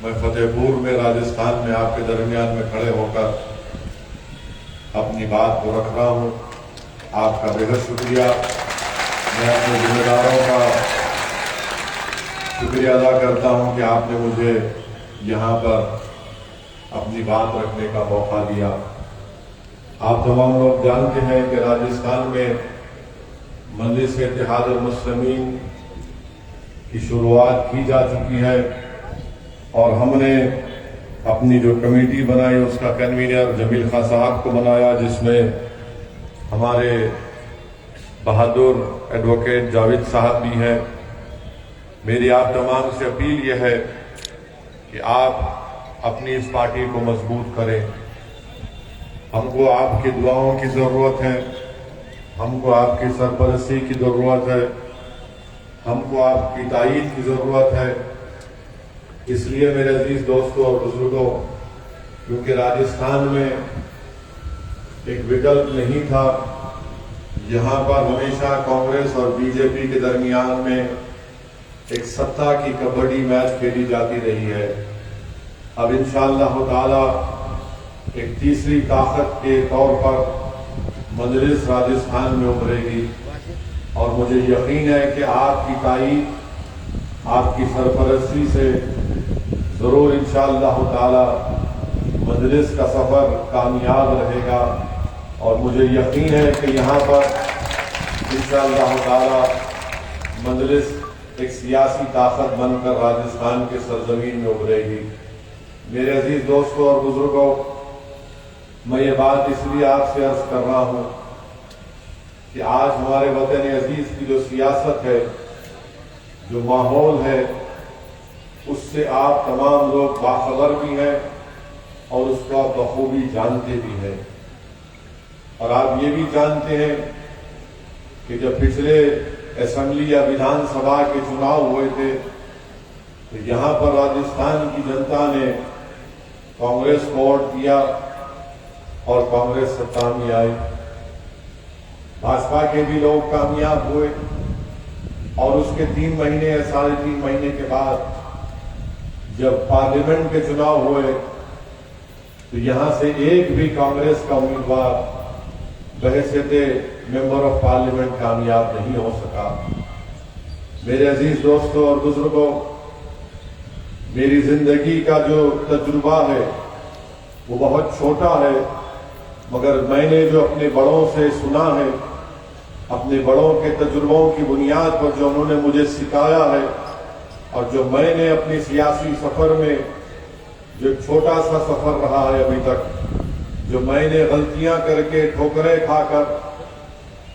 Speaker 7: मैं फतेहपुर में राजस्थान में आपके दरमियान में खड़े होकर अपनी बात को रख रहा हूँ। आपका बेहद शुक्रिया। मैं अपने जिम्मेदारों का शुक्रिया अदा करता हूँ कि आपने मुझे यहाँ पर अपनी बात रखने का मौका दिया। आप तमाम लोग जानते हैं कि राजस्थान में मजलिस इत्तेहाद मुस्लिमीन की शुरुआत की जा चुकी है और हमने अपनी जो कमेटी बनाई उसका कन्वीनर जमील खान साहब को बनाया, जिसमें हमारे बहादुर एडवोकेट जावेद साहब भी हैं। मेरी आप तमाम से अपील यह है कि आप अपनी इस पार्टी को मजबूत करें। हमको आपकी दुआओं की ज़रूरत है, हमको आपकी सरपरस्ती की ज़रूरत है, हमको आपकी तायीद की ज़रूरत है। इसलिए मेरे अजीज दोस्तों और बुजुर्गों, क्योंकि राजस्थान में एक विकल्प नहीं था, यहाँ पर हमेशा कांग्रेस और बीजेपी के दरमियान में एक सत्ता की कबड्डी मैच खेली जाती रही है। अब इंशाअल्लाह ताला एक तीसरी ताकत के तौर पर मजलिस राजस्थान में उभरेगी और मुझे यकीन है कि आपकी ताईद, आपकी सरपरस्ती से जरूर इंशाअल्लाह ताला मजलिस का सफर कामयाब रहेगा। और मुझे यकीन है कि यहाँ पर इंशाअल्लाह ताला मजलिस एक सियासी ताकत बनकर राजस्थान के सरजमीन में उभरेगी। मेरे अजीज दोस्तों और बुजुर्गों, मैं ये बात इसलिए आपसे अर्ज कर रहा हूँ कि आज हमारे वतन अजीज की जो सियासत है, जो माहौल है, उससे आप तमाम लोग बाखबर भी हैं और उसको आप बखूबी जानते भी हैं। और आप ये भी जानते हैं कि जब पिछले असेंबली या विधानसभा के चुनाव हुए थे तो यहाँ पर राजस्थान की जनता ने कांग्रेस को वोट दिया और कांग्रेस सत्ता में आई। भाजपा के भी लोग कामयाब हुए और उसके 3 महीने या 3.5 महीने के बाद जब पार्लियामेंट के चुनाव हुए तो यहां से एक भी कांग्रेस का उम्मीदवार बहैसियत मेंबर ऑफ पार्लियामेंट कामयाब नहीं हो सका। मेरे अजीज दोस्तों और बुजुर्गों, मेरी जिंदगी का जो तजुर्बा है वो बहुत छोटा है, मगर मैंने जो अपने बड़ों से सुना है, अपने बड़ों के तजुर्बों की बुनियाद पर जो उन्होंने मुझे सिखाया है और जो मैंने अपने सियासी सफर में, जो छोटा सा सफर रहा है अभी तक, जो मैंने गलतियां करके ठोकरें खाकर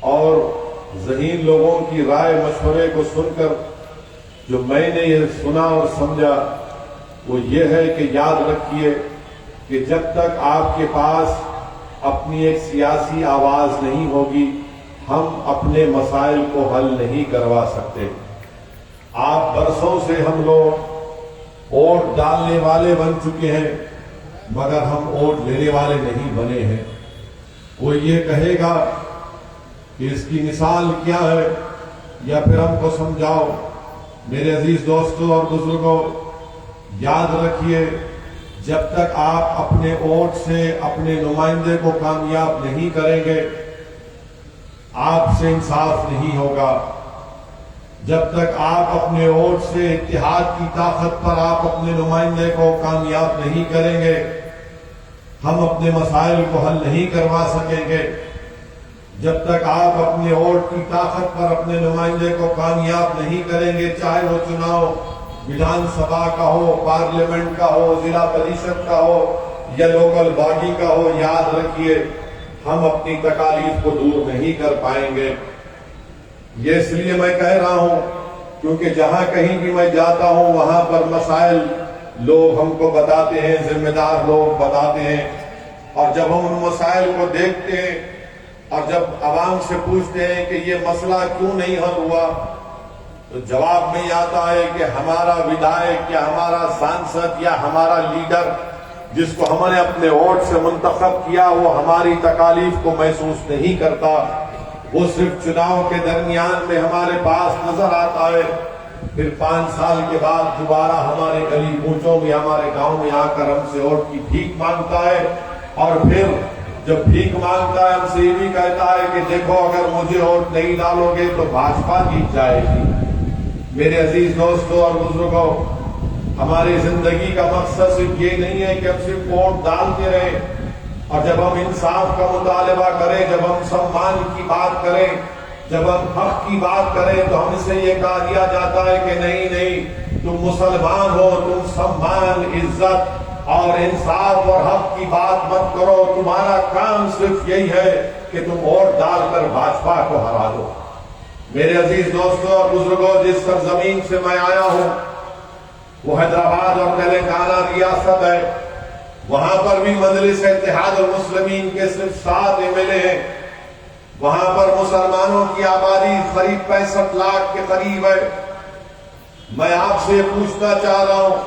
Speaker 7: और ज़हीन लोगों की राय मशवरे को सुनकर जो मैंने ये सुना और समझा, वो ये है कि याद रखिए कि जब तक आपके पास अपनी एक सियासी आवाज नहीं होगी, हम अपने मसाइल को हल नहीं करवा सकते। आप बरसों से हम लोग वोट डालने वाले बन चुके हैं, मगर हम वोट लेने वाले नहीं बने हैं। कोई ये कहेगा कि इसकी मिसाल क्या है, या फिर हमको समझाओ। मेरे अजीज दोस्तों और बुजुर्गों, याद रखिए, जब तक आप अपने वोट से अपने नुमाइंदे को कामयाब नहीं करेंगे, आपसे इंसाफ नहीं होगा। जब तक आप अपने वोट से इत्तेहाद की ताकत पर आप अपने नुमाइंदे को कामयाब नहीं करेंगे, हम अपने मसाइल को हल नहीं करवा सकेंगे। जब तक आप अपने वोट की ताकत पर अपने नुमाइंदे को कामयाब नहीं करेंगे, चाहे वो चुनाव विधानसभा का हो, पार्लियामेंट का हो, जिला परिषद का हो या लोकल बॉडी का हो, याद रखिए हम अपनी तकालीफ को दूर नहीं कर पाएंगे। ये इसलिए मैं कह रहा हूं क्योंकि जहां कहीं भी मैं जाता हूं वहां पर मसाइल लोग हमको बताते हैं, जिम्मेदार लोग बताते हैं, और जब हम उन मसाइल को देखते हैं और जब आवाम से पूछते हैं कि ये मसला क्यों नहीं हल हुआ, तो जवाब में आता है कि हमारा विधायक या हमारा सांसद या हमारा लीडर जिसको हमने अपने वोट से मुंतखब किया वो हमारी तकालीफ को महसूस नहीं करता। वो सिर्फ चुनाव के दरमियान में हमारे पास नजर आता है, फिर 5 साल के बाद दोबारा हमारे गली कूचों में, हमारे गांव में आकर हमसे वोट की भीख मांगता है, और फिर जब भीख मांगता है हमसे ये भी कहता है कि देखो अगर मुझे वोट नहीं डालोगे तो भाजपा जीत जाएगी। मेरे अजीज दोस्तों और बुजुर्गों, हमारी जिंदगी का मकसद सिर्फ ये नहीं है कि हम सिर्फ वोट डालते रहें, और जब हम इंसाफ का मुतालबा करें, जब हम सम्मान की बात करें, जब हम हक की बात करें, तो हमसे ये कहा दिया जाता है कि नहीं नहीं तुम मुसलमान हो, तुम सम्मान, इज्जत और इंसाफ और हक की बात मत करो, तुम्हारा काम सिर्फ यही है कि तुम वोट डालकर भाजपा को हरा दो। मेरे अजीज दोस्तों और बुजुर्गों, जिस सरजमीन से मैं आया हूं वो हैदराबाद और तेलंगाना रियासत है। वहां पर भी मजलिस इत्तेहाद मुस्लिमीन के सिर्फ 7 एमएलए हैं। वहां पर मुसलमानों की आबादी करीब 65 लाख के करीब है। मैं आपसे पूछना चाह रहा हूं,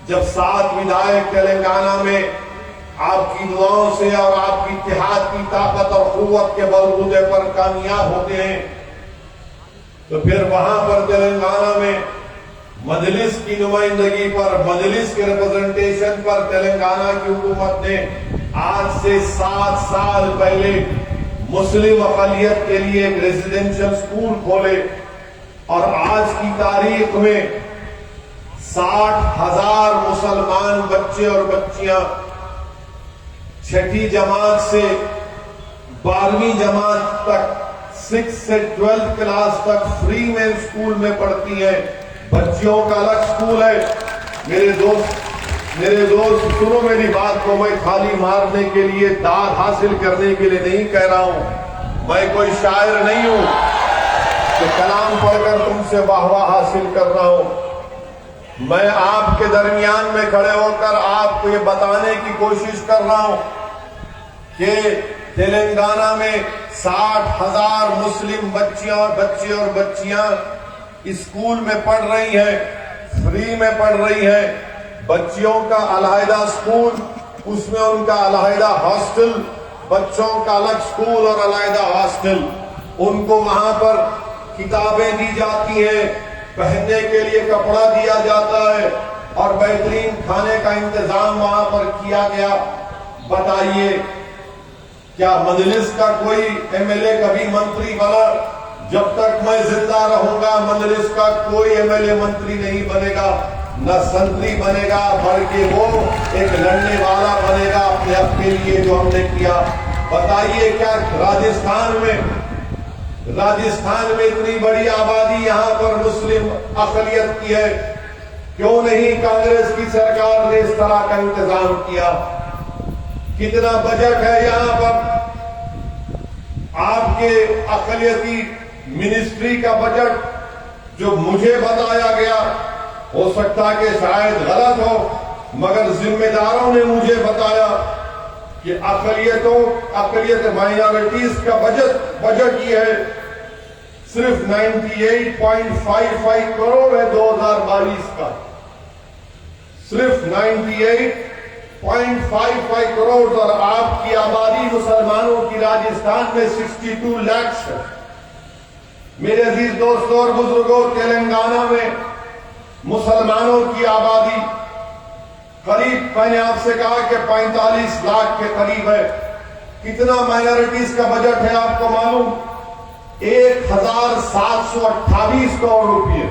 Speaker 7: जब 7 विधायक तेलंगाना में आपकी दुआओं से और आपकी इत्तेहाद की ताकत और कुव्वत के बलबूते पर कामयाब होते हैं, तो फिर वहां पर तेलंगाना में मजलिस की नुमाइंदगी पर, मजलिस के रिप्रेजेंटेशन पर तेलंगाना की हुकूमत ने आज से 7 साल पहले मुस्लिम अक़लियत के लिए एक रेजिडेंशियल स्कूल खोले, और आज की तारीख में 60,000 मुसलमान बच्चे और बच्चियां 6ठी जमात से 12वीं जमात तक, 6 से 12th क्लास तक फ्री में स्कूल में पढ़ती है। बच्चियों का अलग स्कूल है। मेरे दोस्त सुनो मेरी बात को, मैं खाली मारने के लिए, दाद हासिल करने के लिए नहीं कह रहा हूं। मैं कोई शायर नहीं हूं कि कलाम पढ़कर तुमसे वाहवाह हासिल कर रहा हूं। मैं आपके दरमियान में खड़े होकर आपको ये बताने की कोशिश कर रहा हूं कि तेलंगाना में 60,000 मुस्लिम बच्चे और बच्चियां स्कूल में पढ़ रही हैं, फ्री में पढ़ रही हैं। बच्चियों का अलहदा स्कूल, उसमें उनका अलहदा हॉस्टल, बच्चों का अलग स्कूल और अलहदा हॉस्टल। उनको वहां पर किताबें दी जाती हैं, पहनने के लिए कपड़ा दिया जाता है, और बेहतरीन खाने का इंतजाम वहां पर किया गया। बताइए, क्या मजलिस का कोई एमएलए कभी मंत्री बना? जब तक मैं जिंदा रहूंगा मजलिस का कोई एमएलए मंत्री नहीं बनेगा, न संतरी बनेगा, बल्कि वो एक लड़ने वाला बनेगा अपने हक के लिए जो हमने किया। बताइए, क्या राजस्थान में इतनी बड़ी आबादी यहां पर मुस्लिम अक़लियत की है, क्यों नहीं कांग्रेस की सरकार ने इस तरह का इंतजाम किया? कितना बजट है यहां पर? आपके अक़लियती मिनिस्ट्री का बजट जो मुझे बताया गया, हो सकता कि शायद गलत हो, मगर जिम्मेदारों ने मुझे बताया कि अक़लियत माइनॉरिटीज का बजट ये है सिर्फ 98.55 करोड़ है 2022 का। सिर्फ 98.55 करोड़, और आपकी आबादी मुसलमानों की राजस्थान में 62 लाख है। मेरे अजीज दोस्तों और बुजुर्गों, तेलंगाना में मुसलमानों की आबादी करीब, मैंने आपसे कहा कि 45 लाख के करीब है। कितना माइनॉरिटीज का बजट है आपको मालूम? 1728 करोड़ रुपये।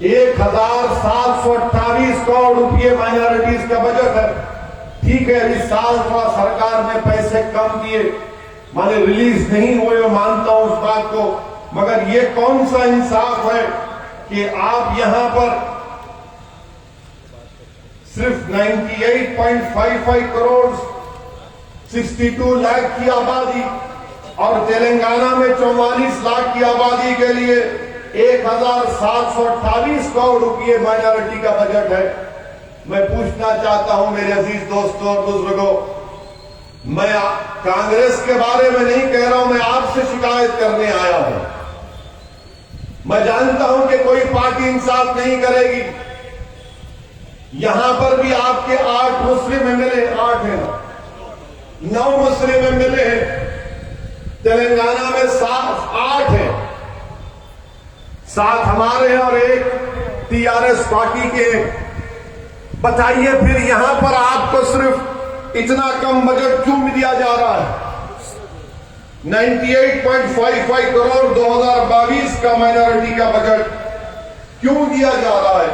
Speaker 7: 1728 करोड़ रुपये माइनॉरिटीज का बजट है। ठीक है, इस साल थोड़ा सरकार ने पैसे कम दिए, माने रिलीज नहीं हुए, मैं मानता हूं उस बात को, मगर ये कौन सा इंसाफ है कि आप यहां पर सिर्फ 98.55 करोड़ 62 लाख की आबादी और तेलंगाना में 44 लाख की आबादी के लिए 1728 करोड़ रुपये माइनॉरिटी का बजट है। मैं पूछना चाहता हूं मेरे अजीज दोस्तों और बुजुर्गों, मैं कांग्रेस के बारे में नहीं कह रहा हूं, मैं आपसे शिकायत करने आया हूं। मैं जानता हूं कि कोई पार्टी इंसाफ नहीं करेगी। यहां पर भी आपके 8 मुस्लिम एमएलए, 8 है ना, 9 मुस्लिम एमएलए हैं। तेलंगाना में 8 हैं, 7 हमारे हैं और 1 टीआरएस पार्टी के हैं। बताइए फिर यहां पर आपको सिर्फ इतना कम बजट क्यों दिया जा रहा है? 98.55 करोड़ 2022 का माइनॉरिटी का बजट क्यों दिया जा रहा है?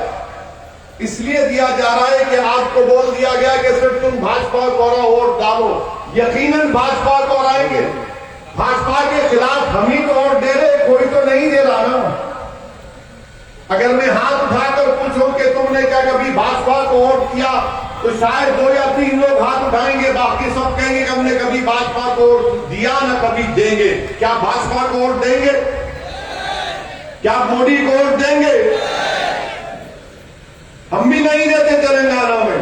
Speaker 7: इसलिए दिया जा रहा है कि आपको बोल दिया गया कि सिर्फ तुम भाजपा को वोट डालो। यकीनन भाजपा को आएंगे, भाजपा के खिलाफ हम ही तो वोट दे रहे, कोई तो नहीं दे रहा ना। अगर मैं हाथ उठाकर पूछूं कि तुमने क्या कभी भाजपा को वोट किया, तो शायद 2 या 3 लोग हाथ उठाएंगे, बाकी सब कहेंगे कि हमने कभी भाजपा को वोट दिया ना कभी देंगे। क्या भाजपा को वोट देंगे? क्या मोदी को वोट देंगे? हम भी नहीं देते तेलंगाना में।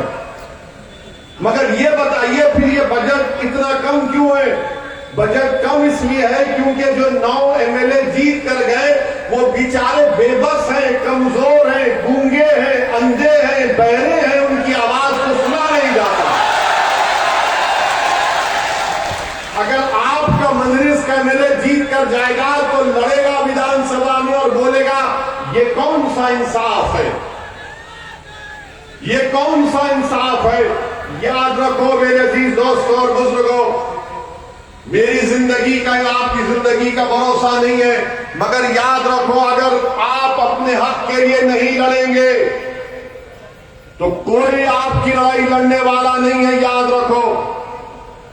Speaker 7: मगर ये बताइए फिर ये बजट इतना कम क्यों है? बजट कम इसलिए है क्योंकि जो 9 एमएलए जीत कर गए वो बेचारे बेबस हैं, कमजोर हैं, गूंगे हैं, अंधे हैं, बहरे हैं, उनकी आवाज को सुना नहीं जाता। अगर आपका मजलिस का एमएलए जीत कर जाएगा तो लड़ेगा विधानसभा में और बोलेगा ये कौन सा इंसाफ है, ये कौन सा इंसाफ है। याद रखो मेरे अजीज दोस्तों और बुजुर्गों, मेरी जिंदगी का या आपकी जिंदगी का भरोसा नहीं है, मगर याद रखो अगर आप अपने हक के लिए नहीं लड़ेंगे तो कोई आपकी लड़ाई लड़ने वाला नहीं है। याद रखो,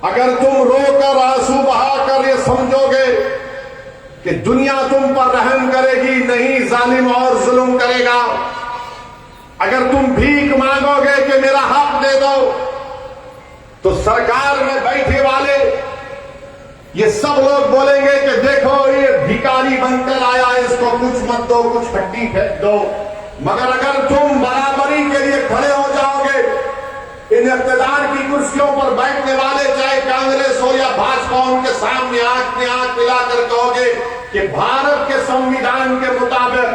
Speaker 7: अगर तुम रोकर आंसू बहाकर ये समझोगे कि दुनिया तुम पर रहम करेगी, नहीं जालिम और जुल्म करेगा। अगर तुम भीख मांगोगे कि मेरा हक दे दो, तो सरकार में बैठे वाले ये सब लोग बोलेंगे कि देखो ये भिखारी बनकर आया, इसको कुछ मत दो, कुछ हड्डी फेंक दो। मगर अगर तुम बराबरी के लिए खड़े हो जाओगे, इन इख्तियार की कुर्सियों पर बैठने वाले चाहे कांग्रेस हो या भाजपा, उनके सामने आंख में आंख मिलाकर कहोगे कि भारत के संविधान के मुताबिक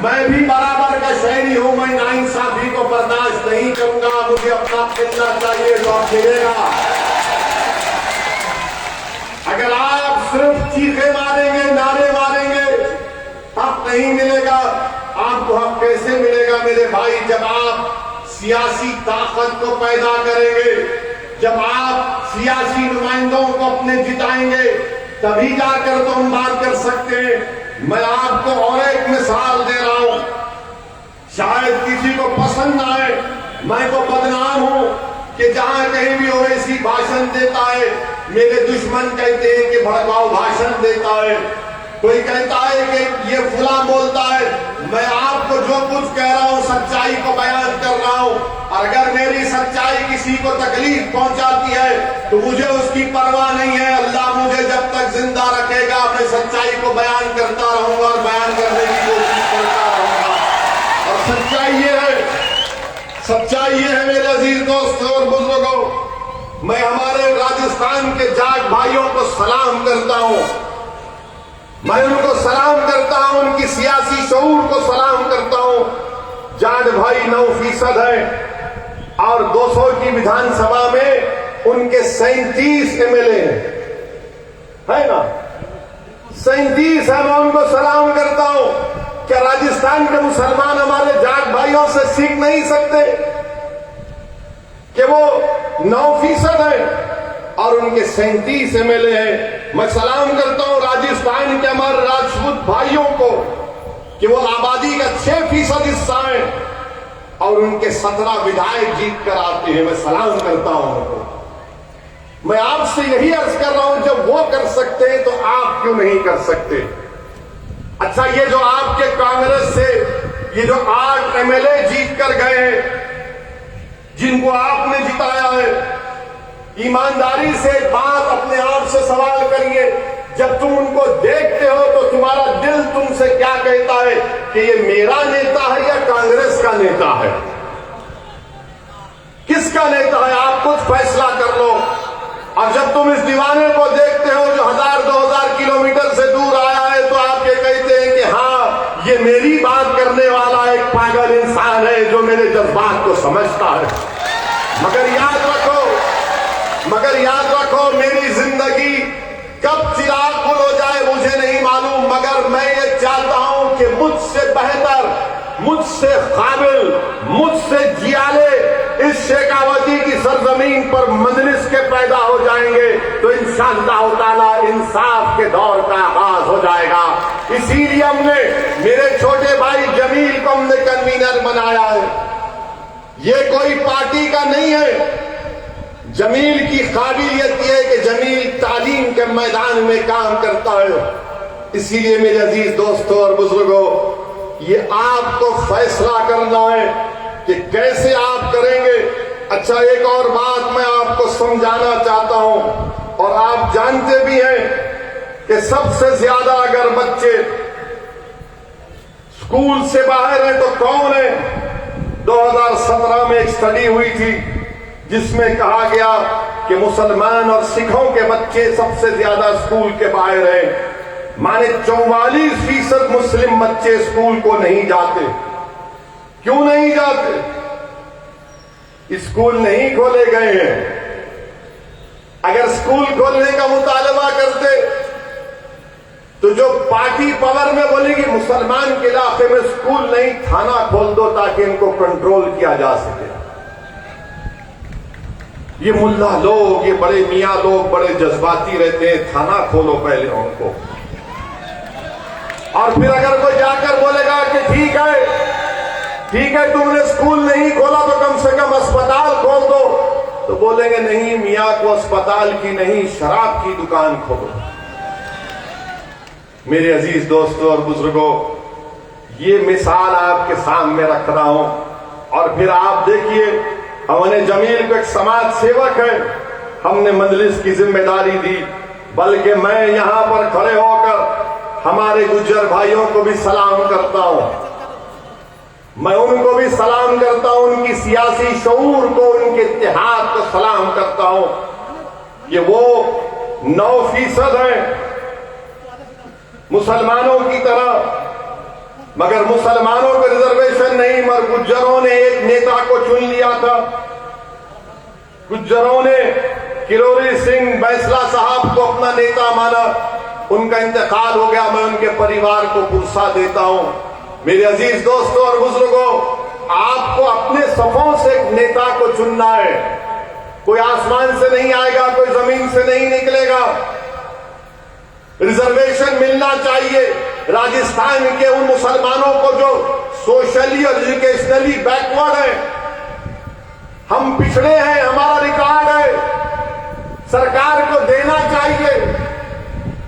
Speaker 7: मैं भी बराबर का शहरी हूं, मैं नाइंसाफी को बर्दाश्त नहीं करूंगा, मुझे अपना मिलना चाहिए जो मिलेगा। अगर आप सिर्फ चीखे मारेंगे, नारे मारेंगे, हक नहीं मिलेगा। आपको हक कैसे मिलेगा मेरे भाई? जब आप सियासी ताकत को पैदा करेंगे, जब आप सियासी नुमाइंदों को अपने जिताएंगे, तभी जाकर तो हम बात कर सकते हैं। मैं आपको और एक मिसाल दे रहा हूं, शायद किसी को पसंद ना आए, मैं तो बदनाम हूं कि जहां कहीं भी ओवैसी भाषण देता है, मेरे दुश्मन कहते हैं कि भड़काऊ भाषण देता है, कोई कहता है कि ये फुला बोलता है। मैं आपको जो कुछ कह रहा हूं सच्चाई को बयान कर रहा हूं। अगर मेरी सच्चाई किसी को तकलीफ पहुंचाती है तो मुझे उसकी परवाह नहीं है। अल्लाह मुझे जब तक जिंदा रखेगा मैं सच्चाई को बयान करता रहूंगा और बयान करने की कोशिश करता रहूंगा। और सच्चाई ये है, सच्चाई ये है मेरे अजीज दोस्तों और बुजुर्गों, मैं हमारे राजस्थान के जाट भाइयों को सलाम करता हूं, मैं उनको सलाम करता हूं, उनकी सियासी शऊर को सलाम करता हूं। जाट भाई 9% है और 200 की विधानसभा में उनके 37 एमएलए है ना, 37 है। मैं उनको सलाम करता हूं। क्या राजस्थान के मुसलमान हमारे जाट भाइयों से सीख नहीं सकते कि वो 9% है और उनके 37 एमएलए हैं? मैं सलाम करता हूं राजस्थान के हमारे राजपूत भाइयों को कि वो आबादी का 6% हिस्सा है और उनके 17 विधायक जीत कर आते हैं। मैं सलाम करता हूं उनको। मैं आपसे यही अर्ज कर रहा हूं, जब वो कर सकते हैं तो आप क्यों नहीं कर सकते? अच्छा, ये जो आपके कांग्रेस से ये जो 8 एमएलए जीत कर गए हैं, जिनको आपने जिताया है, ईमानदारी से बात अपने आप से सवाल करिए। जब तुम उनको देखते हो तो तुम्हारा दिल तुमसे क्या कहता है कि ये मेरा नेता है या कांग्रेस का नेता है? किसका नेता है? आप खुद फैसला कर लो। और जब तुम इस दीवाने को देखते हो जो 1000-2000 किलोमीटर से दूर आया है, तो आप ये कहते हैं कि हाँ, ये मेरी बात करने वाला एक पागल इंसान है जो मेरे जज्बात को समझता है। मगर याद रखो, मेरी जिंदगी कब चिराग गुल हो जाए मुझे नहीं मालूम, मगर मैं ये चाहता हूं कि मुझसे बेहतर, मुझसे काबिल, मुझसे जियाले इस शेखावती की सरजमीन पर मजलिस के पैदा हो जाएंगे, तो इंशाअल्लाह ताला इंसाफ के दौर का आगाज हो जाएगा। इसीलिए हमने मेरे छोटे भाई जमील को हमने कन्वीनर बनाया है। ये कोई पार्टी का नहीं है। जमील की काबिलियत यह है कि जमील तालीम के मैदान में काम करता है। इसीलिए मेरे अजीज दोस्तों और बुजुर्गों, ये आपको फैसला करना है कि कैसे आप करेंगे। अच्छा, एक और बात मैं आपको समझाना चाहता हूं, और आप जानते भी हैं कि सबसे ज्यादा अगर बच्चे स्कूल से बाहर हैं तो कौन है? 2017 में एक स्टडी हुई थी जिसमें कहा गया कि मुसलमान और सिखों के बच्चे सबसे ज्यादा स्कूल के बाहर हैं। माने 44% मुस्लिम बच्चे स्कूल को नहीं जाते। क्यों नहीं जाते? स्कूल नहीं खोले गए हैं। अगर स्कूल खोलने का मुतालबा करते तो जो पार्टी पावर में बोलेगी मुसलमान के इलाके में स्कूल नहीं, थाना खोल दो ताकि इनको कंट्रोल किया जा सके। ये मुल्ला लोग, ये बड़े मियाँ लोग बड़े जज्बाती रहते हैं। थाना खोलो पहले उनको, और फिर अगर कोई जाकर बोलेगा कि ठीक है तुमने स्कूल नहीं खोला तो कम से कम अस्पताल खोल दो, तो बोलेंगे नहीं मियाँ को अस्पताल की नहीं, शराब की दुकान खोलो। मेरे अजीज दोस्तों और बुजुर्गों, ये मिसाल आपके सामने रख रहा हूं। और फिर आप देखिए, हमने जमील को एक समाज सेवक है, हमने मजलिस की जिम्मेदारी दी, बल्कि मैं यहां पर खड़े होकर हमारे गुज्जर भाइयों को भी सलाम करता हूं। मैं उनको भी सलाम करता हूं, उनकी सियासी शऊर को, उनके इत्तेहाद को सलाम करता हूं। ये वो 9% है मुसलमानों की तरह, मगर मुसलमानों को रिजर्वेशन नहीं, मगर गुज्जरों ने एक नेता को चुन लिया था। गुज्जरों ने किरोड़ी सिंह बैसला साहब को अपना नेता माना, उनका इंतकाल हो गया। मैं उनके परिवार को पुरसा देता हूं। मेरे अजीज दोस्तों और बुजुर्गों, आपको अपने सफों से एक नेता को चुनना है। कोई आसमान से नहीं आएगा, कोई जमीन से नहीं निकलेगा। रिजर्वेशन मिलना चाहिए राजस्थान के उन मुसलमानों को जो सोशली और एजुकेशनली बैकवर्ड है। हम पिछड़े हैं, हमारा रिकॉर्ड है, सरकार को देना चाहिए,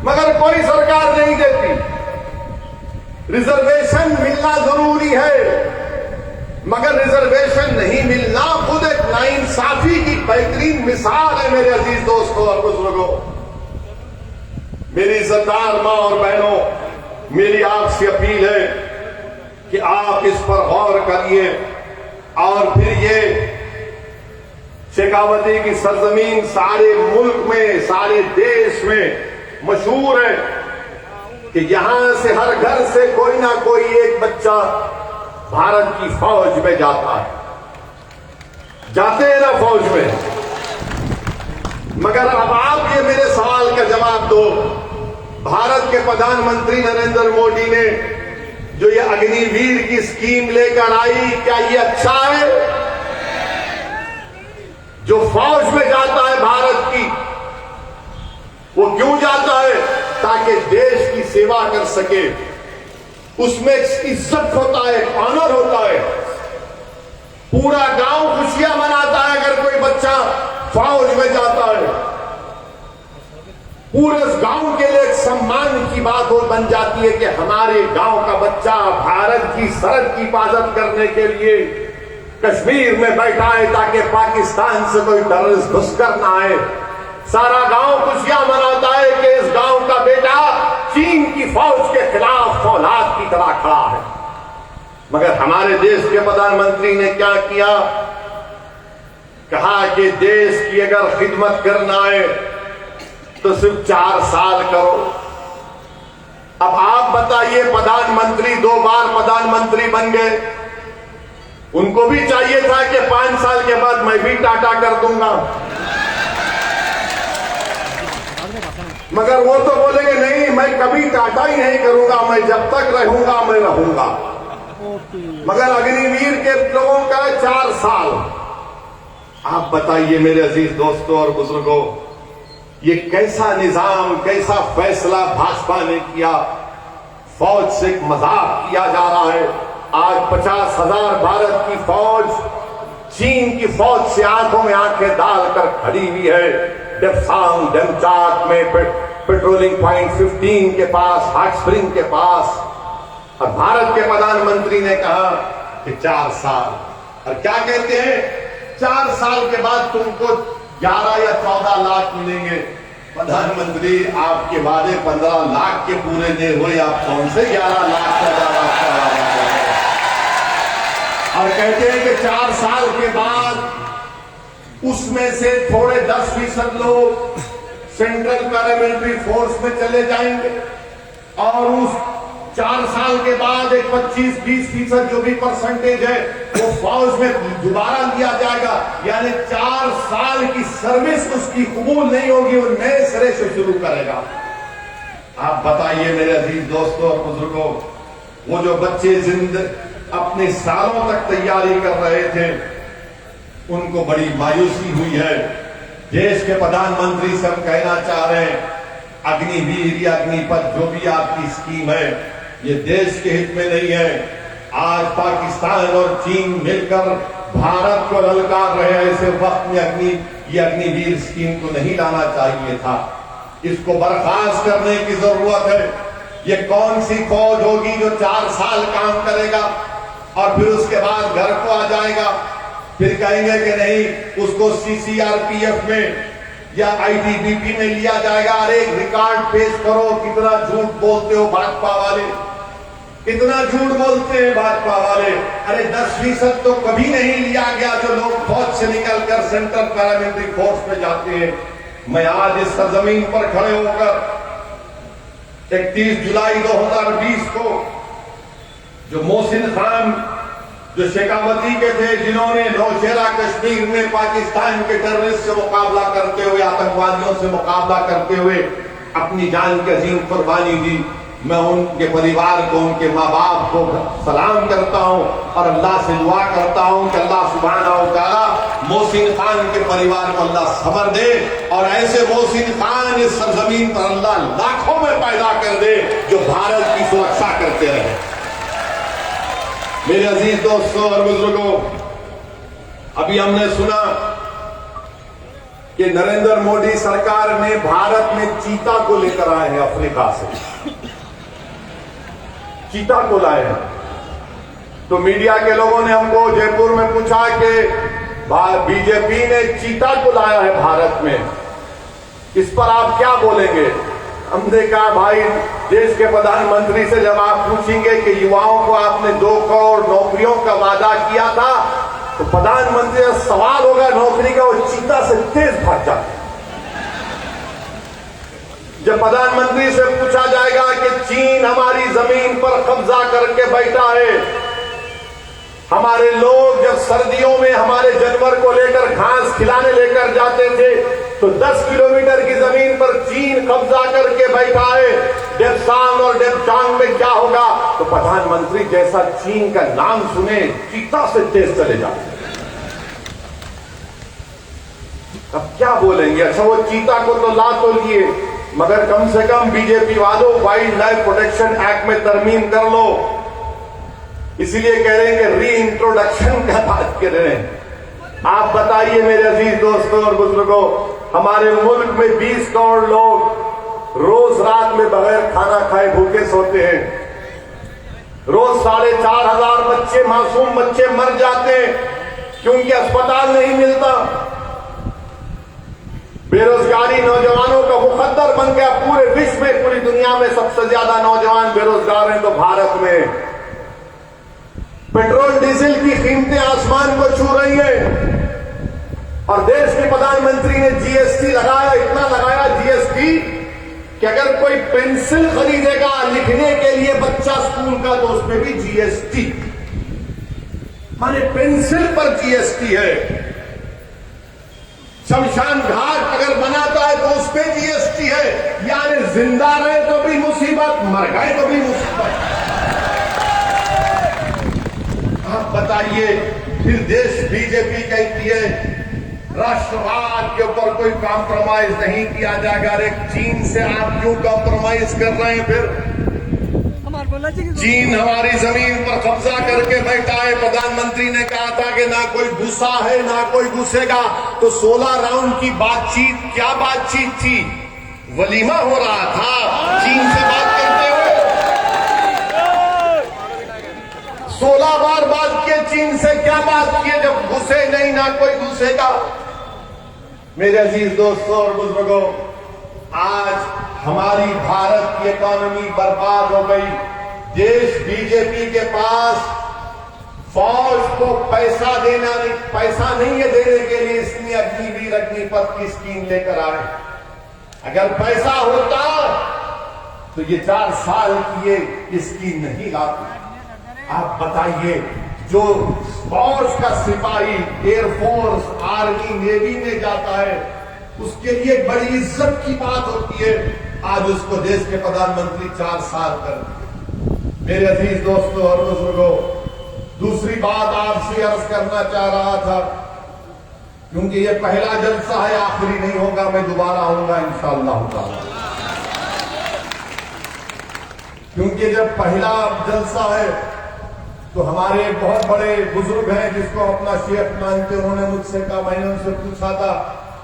Speaker 7: मगर कोई सरकार नहीं देती। रिजर्वेशन मिलना जरूरी है, मगर रिजर्वेशन नहीं मिलना खुद एक नाइंसाफी की बेहतरीन मिसाल है। मेरे अजीज दोस्तों और बुजुर्गों, मेरी इज्जतदार मां और बहनों, मेरी आपसे अपील है कि आप इस पर गौर करिए। और फिर ये शेखावती की सरजमीन सारे मुल्क में, सारे देश में मशहूर है कि यहां से हर घर से कोई ना कोई एक बच्चा भारत की फौज में जाता है। जाते हैं ना फौज में? मगर अब आप ये मेरे सवाल का जवाब दो, भारत के प्रधानमंत्री नरेंद्र मोदी ने जो ये अग्निवीर की स्कीम लेकर आई, क्या ये अच्छा है? जो फौज में जाता है भारत की, वो क्यों जाता है? ताकि देश की सेवा कर सके। उसमें इज्जत होता है, ऑनर होता है। पूरा गांव खुशियां मनाता है अगर कोई बच्चा फौज में जाता है। पूरे उस गांव के लिए एक सम्मान की बात हो बन जाती है कि हमारे गांव का बच्चा भारत की सरहद की हिफाजत करने के लिए कश्मीर में बैठा है ताकि पाकिस्तान से कोई टेररिस्ट घुसकर ना आए। सारा गांव खुशियां मनाता है कि इस गांव का बेटा चीन की फौज के खिलाफ फौलाद की तरह खड़ा है। मगर हमारे देश के प्रधानमंत्री ने क्या किया? कहा कि देश की अगर खिदमत करना है तो सिर्फ 4 साल करो। अब आप बताइए, प्रधानमंत्री 2 बार प्रधानमंत्री बन गए, उनको भी चाहिए था कि 5 साल के बाद मैं भी टाटा कर दूंगा, मगर वो तो बोलेंगे नहीं, मैं कभी टाटा ही नहीं करूंगा, मैं जब तक रहूंगा मैं रहूंगा। मगर अग्निवीर के लोगों का 4 साल। आप बताइए मेरे अजीज दोस्तों और बुजुर्गों, ये कैसा निजाम, कैसा फैसला भाजपा ने किया? फौज से एक मजाक किया जा रहा है। आज 50,000 भारत की फौज चीन की फौज से आंखों में आंखें डालकर खड़ी हुई है। डेप्सांग डेमचाक में पेट्रोलिंग पॉइंट 15 के पास, हॉट स्प्रिंग के पास, और भारत के प्रधानमंत्री ने कहा कि 4 साल। और क्या कहते हैं? 4 साल के बाद तुमको 11 या 14 लाख मिलेंगे। प्रधानमंत्री, आपके वादे 15 लाख के पूरे नहीं हुए, आप कौन से 11 लाख 14 लाख का वादा कर रहे हैं? और कहते हैं कि 4 साल के बाद उसमें से थोड़े 10% लोग सेंट्रल पैरामिलिट्री फोर्स में चले जाएंगे और उस 4 साल के बाद एक 25-20% जो भी परसेंटेज है वो फौज में दोबारा लिया जाएगा। यानी 4 साल की सर्विस उसकी कबूल नहीं होगी, वो नए सिरे से शुरू करेगा। आप बताइए मेरे अजीज दोस्तों और बुजुर्गों, वो जो बच्चे अपने सालों तक तैयारी कर रहे थे, उनको बड़ी मायूसी हुई है। देश के प्रधानमंत्री से हम कहना चाह रहे हैं, अग्निवीर या अग्निपथ जो भी आपकी स्कीम है, ये देश के हित में नहीं है। आज पाकिस्तान और चीन मिलकर भारत को ललकार रहे, ऐसे वक्त में अग्निवीर स्कीम को नहीं लाना चाहिए था। इसको बर्खास्त करने की जरूरत है। ये कौन सी फौज होगी जो 4 साल काम करेगा और फिर उसके बाद घर को आ जाएगा? फिर कहेंगे कि नहीं, उसको CCRPF में या ITBP में लिया जाएगा। अरे एक रिकॉर्ड पेश करो, कितना झूठ बोलते हो भाजपा वाले, कितना झूठ बोलते हैं भाजपा वाले। अरे 10% तो कभी नहीं लिया गया जो लोग फौज से निकलकर सेंट्रल पैरामिलिट्री फोर्स में जाते हैं। मैं आज इस सरजमीन पर खड़े होकर 31 जुलाई 2020 को जो मोहसिन खान जो शेखावती के थे, जिन्होंने नौशेरा कश्मीर में पाकिस्तान के टेररिस्ट से मुकाबला करते हुए, आतंकवादियों से मुकाबला करते हुए अपनी जान की अजीम कुर्बानी दी, मैं उनके परिवार को, उनके माँ बाप को सलाम करता हूं और अल्लाह से दुआ करता हूं कि अल्लाह सुब्हानहू व तआला मोहसिन खान के परिवार को अल्लाह सब्र दे और ऐसे मोहसिन खान इस सरजमीन पर अल्लाह लाखों में पैदा कर दे जो भारत की सुरक्षा करते रहे। मेरे अजीज दोस्तों और बुजुर्गों, अभी हमने सुना कि नरेंद्र मोदी सरकार ने भारत में चीता को लेकर आए हैं, अफ्रीका से चीता को लाए हैं। तो मीडिया के लोगों ने हमको जयपुर में पूछा कि बीजेपी ने चीता को लाया है भारत में, इस पर आप क्या बोलेंगे? हमने कहा भाई, देश के प्रधानमंत्री से जब आप पूछेंगे कि युवाओं को आपने 2 करोड़ नौकरियों का वादा किया था, तो प्रधानमंत्री का सवाल होगा नौकरी का, वो चीता से तेज भाग जाते। जब प्रधानमंत्री से पूछा जाएगा कि चीन हमारी जमीन पर कब्जा करके बैठा है, हमारे लोग जब सर्दियों में हमारे जानवर को लेकर घास खिलाने लेकर जाते थे तो 10 किलोमीटर की जमीन पर चीन कब्जा करके बैठा है, डेप्सांग और डेप्चांग में क्या होगा? तो प्रधानमंत्री जैसा चीन का नाम सुने चीता से तेज चले जाते। अब क्या बोलेंगे? अच्छा, वो चीता को तो ला तो लिए, मगर कम से कम बीजेपी वालों वाइल्ड लाइफ प्रोटेक्शन एक्ट में तरमीम कर लो। इसलिए कह रहे हैं कि री इंट्रोडक्शन का बात कर रहे हैं। आप बताइए मेरे अजीज दोस्तों और बुजुर्गों, हमारे मुल्क में 20 करोड़ लोग रोज रात में बगैर खाना खाए भूखे सोते हैं। रोज 4,500 बच्चे, मासूम बच्चे मर जाते हैं क्योंकि अस्पताल नहीं मिलता। बेरोजगारी नौजवानों का मुकद्दर बन गया। पूरे विश्व में, पूरी दुनिया में सबसे ज्यादा नौजवान बेरोजगार हैं तो भारत में। पेट्रोल डीजल की कीमतें आसमान को छू रही हैं और देश के प्रधानमंत्री ने जीएसटी लगाया, इतना लगाया जीएसटी कि अगर कोई पेंसिल खरीदेगा लिखने के लिए बच्चा स्कूल का तो उसमें भी जीएसटी, माने पेंसिल पर जीएसटी है। शमशान घाट अगर बनाता है तो उस पर जीएसटी है। यानी जिंदा रहे तो भी मुसीबत, मर गए तो भी मुसीबत। आप बताइए, फिर देश बीजेपी कहती है राष्ट्रवाद के ऊपर कोई कॉम्प्रोमाइज नहीं किया जाएगा। अरे चीन से आप क्यों कॉम्प्रोमाइज कर रहे हैं? फिर चीन हमारी जमीन पर कब्जा करके बैठा है। प्रधानमंत्री ने कहा था कि ना कोई घुसा है ना कोई घुसेगा। तो 16 राउंड की बातचीत, क्या बातचीत थी? वलीमा हो रहा था चीन से बात करते हुए। 16 बार बात किए चीन से, क्या बात किए? जब घुसे नहीं, ना कोई घुसेगा। मेरे अजीज दोस्तों और बुजुर्गों, आज हमारी भारत की इकॉनमी बर्बाद हो गई। देश बीजेपी के पास फौज को पैसा नहीं है देने के लिए, इसलिए अग्निवीर अग्निपथ की स्कीम लेकर आए। अगर पैसा होता तो ये 4 साल की ये स्कीम नहीं लाती। आप बताइए, जो फौज का सिपाही एयरफोर्स, आर्मी, नेवी में जाता है उसके लिए बड़ी इज्जत की बात होती है। आज उसको देश के प्रधानमंत्री 4 साल कर दिए। मेरे अजीज दोस्तों और बुजुर्गों, दूसरी बात आपसे अर्ज करना चाह रहा था, क्योंकि ये पहला जलसा है, आखिरी नहीं होगा, मैं दोबारा आऊंगा इंशाअल्लाह ताला। क्योंकि जब पहला जलसा है तो हमारे एक बहुत बड़े बुजुर्ग हैं जिसको अपना शेख मानते, उन्होंने मुझसे कहा, मैंने उनसे पूछा था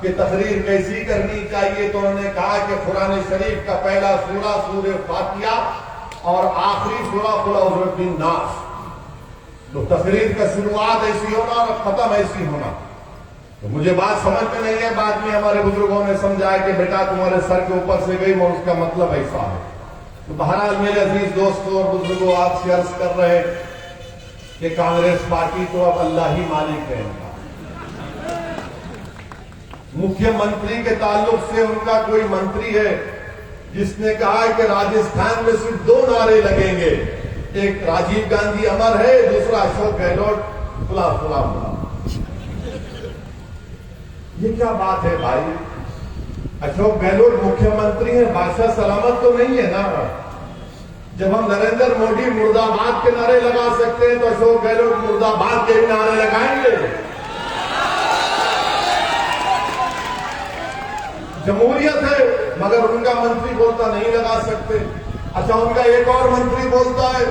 Speaker 7: कि तकरीर कैसी करनी चाहिए, तो उन्होंने कहा कि कुरान शरीफ का पहला सूरा सूरह फातिहा और आखिरी सूरा कुल औज़ु बिन्नास। तो तकरीर का शुरुआत ऐसी होना और खत्म ऐसी होना। तो मुझे बात समझ में नहीं है, बाद में हमारे बुजुर्गों ने समझाया कि बेटा तुम्हारे सर के ऊपर से गई और उसका मतलब ऐसा है। तो बहरहाल मेरे अजीज दोस्तों और बुजुर्गों, आपसे अर्ज कर रहे हैं कि कांग्रेस पार्टी तो अब अल्लाह ही मालिक है। मुख्यमंत्री के ताल्लुक से उनका कोई मंत्री है जिसने कहा है कि राजस्थान में सिर्फ 2 नारे लगेंगे, एक राजीव गांधी अमर है, दूसरा अशोक गहलोत खुला खुला खुला। ये क्या बात है भाई? अशोक गहलोत मुख्यमंत्री है, बादशाह सलामत तो नहीं है ना। जब हम नरेंद्र मोदी मुर्दाबाद के नारे लगा सकते हैं तो अशोक गहलोत मुर्दाबाद के भी नारे लगाएंगे। जमहूरियत है, मगर उनका मंत्री बोलता नहीं लगा सकते। अच्छा, उनका एक और मंत्री बोलता है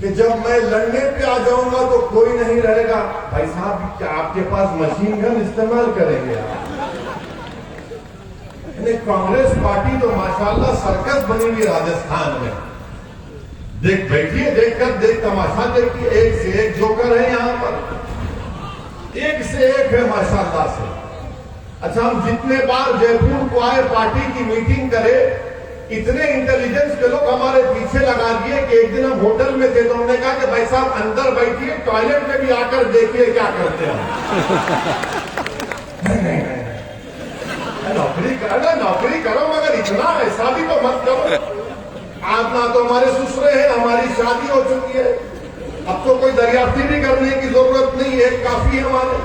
Speaker 7: कि जब मैं लड़ने पे आ जाऊंगा तो कोई नहीं रहेगा। भाई साहब, क्या आपके पास मशीन गन इस्तेमाल करेंगे आप? कांग्रेस पार्टी तो माशाल्लाह सर्कस बनी हुई राजस्थान में। देख बैठिए, देख तमाशा देखिए, एक से एक जोकर है यहाँ पर, एक से एक है माशाल्लाह से। अच्छा, हम जितने बार जयपुर को आए पार्टी की मीटिंग करे, इतने इंटेलिजेंस के लोग हमारे पीछे लगा दिए कि एक दिन हम होटल में थे तो उन्होंने कहा कि भाई साहब अंदर बैठिए, टॉयलेट में भी आकर देखिए क्या करते हैं। नहीं, नौकरी करो मगर इतना ऐसा भी तो मत करो। आप ना तो हमारे ससुरे हैं, हमारी शादी हो चुकी है, अब तो कोई दरियाफ्ती भी करने की जरूरत नहीं है, काफी है हमारे।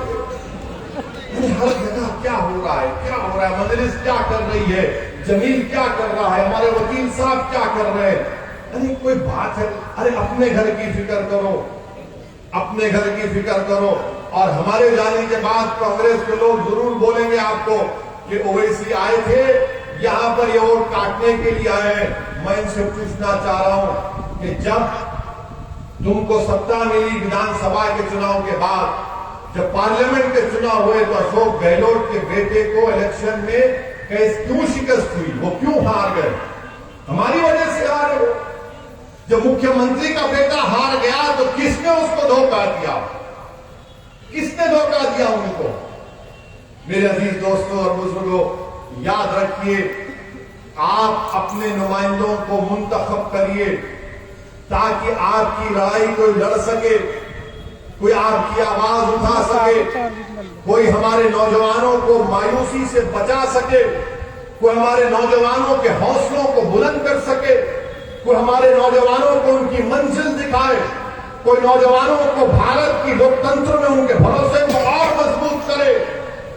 Speaker 7: हर जगह क्या हो रहा है, मजलिस क्या कर रही है, जमील क्या कर रहा है, हमारे वकील साहब क्या कर रहे हैं। अरे कोई बात है? अरे अपने घर की फिक्र करो, अपने घर की फिक्र करो। और हमारे जाने के बाद कांग्रेस के लोग जरूर बोलेंगे आपको कि ओवैसी आए थे यहां पर, ये वोट काटने के लिए आए हैं। मैं इनसे पूछना चाह रहा हूं कि जब तुमको सत्ता मिली विधानसभा के चुनाव के बाद, जब पार्लियामेंट के चुनाव हुए तो अशोक गहलोत के बेटे को इलेक्शन में क्यों शिकस्त हुई, वो क्यों हार गए, हमारी वजह से हार गए। जब मुख्यमंत्री का बेटा हार गया तो किसने उसको धोखा दिया, किसने धोखा दिया उनको। मेरे अजीज दोस्तों और बुजुर्गों, याद रखिए, आप अपने नुमाइंदों को मुंतखब करिए ताकि आपकी लड़ाई कोई लड़ सके, कोई आपकी आवाज उठा सके, कोई हमारे नौजवानों को मायूसी से बचा सके, कोई हमारे नौजवानों के हौसलों को बुलंद कर सके, कोई हमारे नौजवानों को उनकी मंजिल दिखाए, कोई नौजवानों को भारत की लोकतंत्र में उनके भरोसे को और मजबूत करे,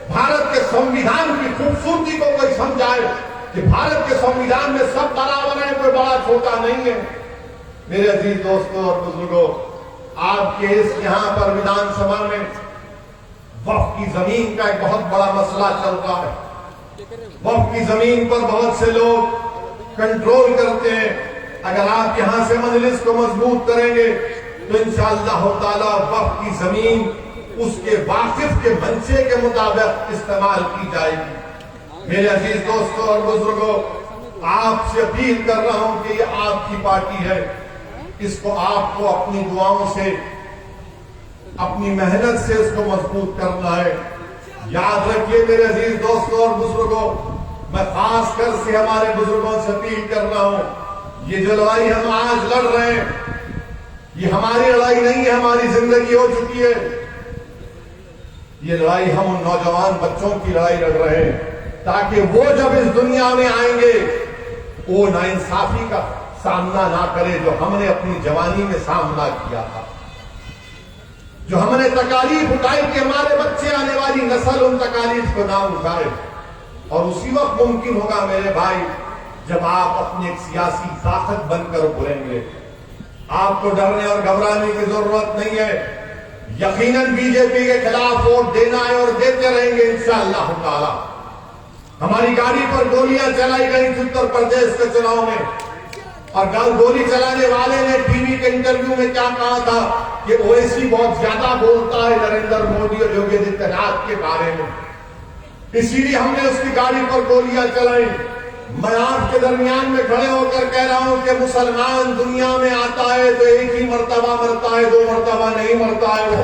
Speaker 7: भारत के संविधान की खूबसूरती को कोई समझाए कि भारत के संविधान में सब बराबर है, कोई बड़ा छोटा नहीं है। मेरे अजीज दोस्तों और बुजुर्गों, आपके इस यहां पर विधानसभा में वक्फ की जमीन का एक बहुत बड़ा मसला चल रहा है। वक्फ की जमीन पर बहुत से लोग कंट्रोल करते हैं। अगर आप यहां से मजलिस को मजबूत करेंगे तो इंशाअल्लाह ताला वक्फ की जमीन उसके वाकिफ के मंशे के मुताबिक इस्तेमाल की जाएगी। मेरे अजीज दोस्तों और बुजुर्गों, आपसे अपील कर रहा हूं कि ये आपकी पार्टी है, इसको आपको अपनी दुआओं से, अपनी मेहनत से इसको मजबूत करना है। याद रखिए मेरे अजीज दोस्तों और बुजुर्गों, मैं खास कर से हमारे बुजुर्गों से अपील कर रहा हूं, ये जो लड़ाई हम आज लड़ रहे हैं, ये हमारी लड़ाई नहीं है, हमारी जिंदगी हो चुकी है। ये लड़ाई हम उन नौजवान बच्चों की लड़ाई लड़ रहे हैं ताकि वो जब इस दुनिया में आएंगे वो नाइंसाफी का सामना ना करे जो हमने अपनी जवानी में सामना किया था, जो हमने तकालीफ उठाई कि हमारे बच्चे, आने वाली नस्ल उन तकालीफ को ना उठाए। और उसी वक्त मुमकिन होगा मेरे भाई जब आप अपनी एक सियासी ताकत बनकर उभरेंगे। आपको डरने और घबराने की जरूरत नहीं है। यकीनन बीजेपी के खिलाफ वोट देना है और देते रहेंगे इंशाअल्लाह ताला। हमारी गाड़ी पर गोलियां चलाई गई थी उत्तर प्रदेश के चुनाव में, और गोली चलाने वाले ने टीवी के इंटरव्यू में क्या कहा था कि ओवैसी बहुत ज्यादा बोलता है नरेंद्र मोदी और योगी आदित्यनाथ के बारे में, इसीलिए हमने उसकी गाड़ी पर गोलियां चलाई। मैं आपके दरमियान में खड़े होकर कह रहा हूं कि मुसलमान दुनिया में आता है तो एक ही मर्तबा मरता है, 2 मर्तबा नहीं मरता है। वो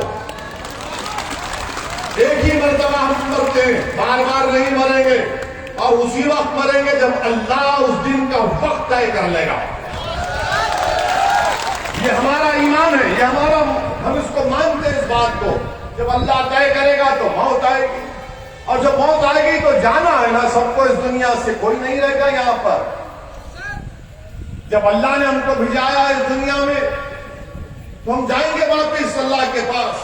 Speaker 7: एक ही मर्तबा हम मरते हैं, बार बार नहीं मरेंगे, और उसी वक्त मरेंगे जब अल्लाह उस दिन का वक्त तय कर लेगा। ये हमारा ईमान है, ये हमारा, हम इसको मानते हैं इस बात को। जब अल्लाह तय करेगा तो मौत आएगी, और जब मौत आएगी तो जाना है ना सबको इस दुनिया से, कोई नहीं रहेगा यहां पर। जब अल्लाह ने हमको भिजाया इस दुनिया में तो हम जाएंगे वापिस अल्लाह के पास,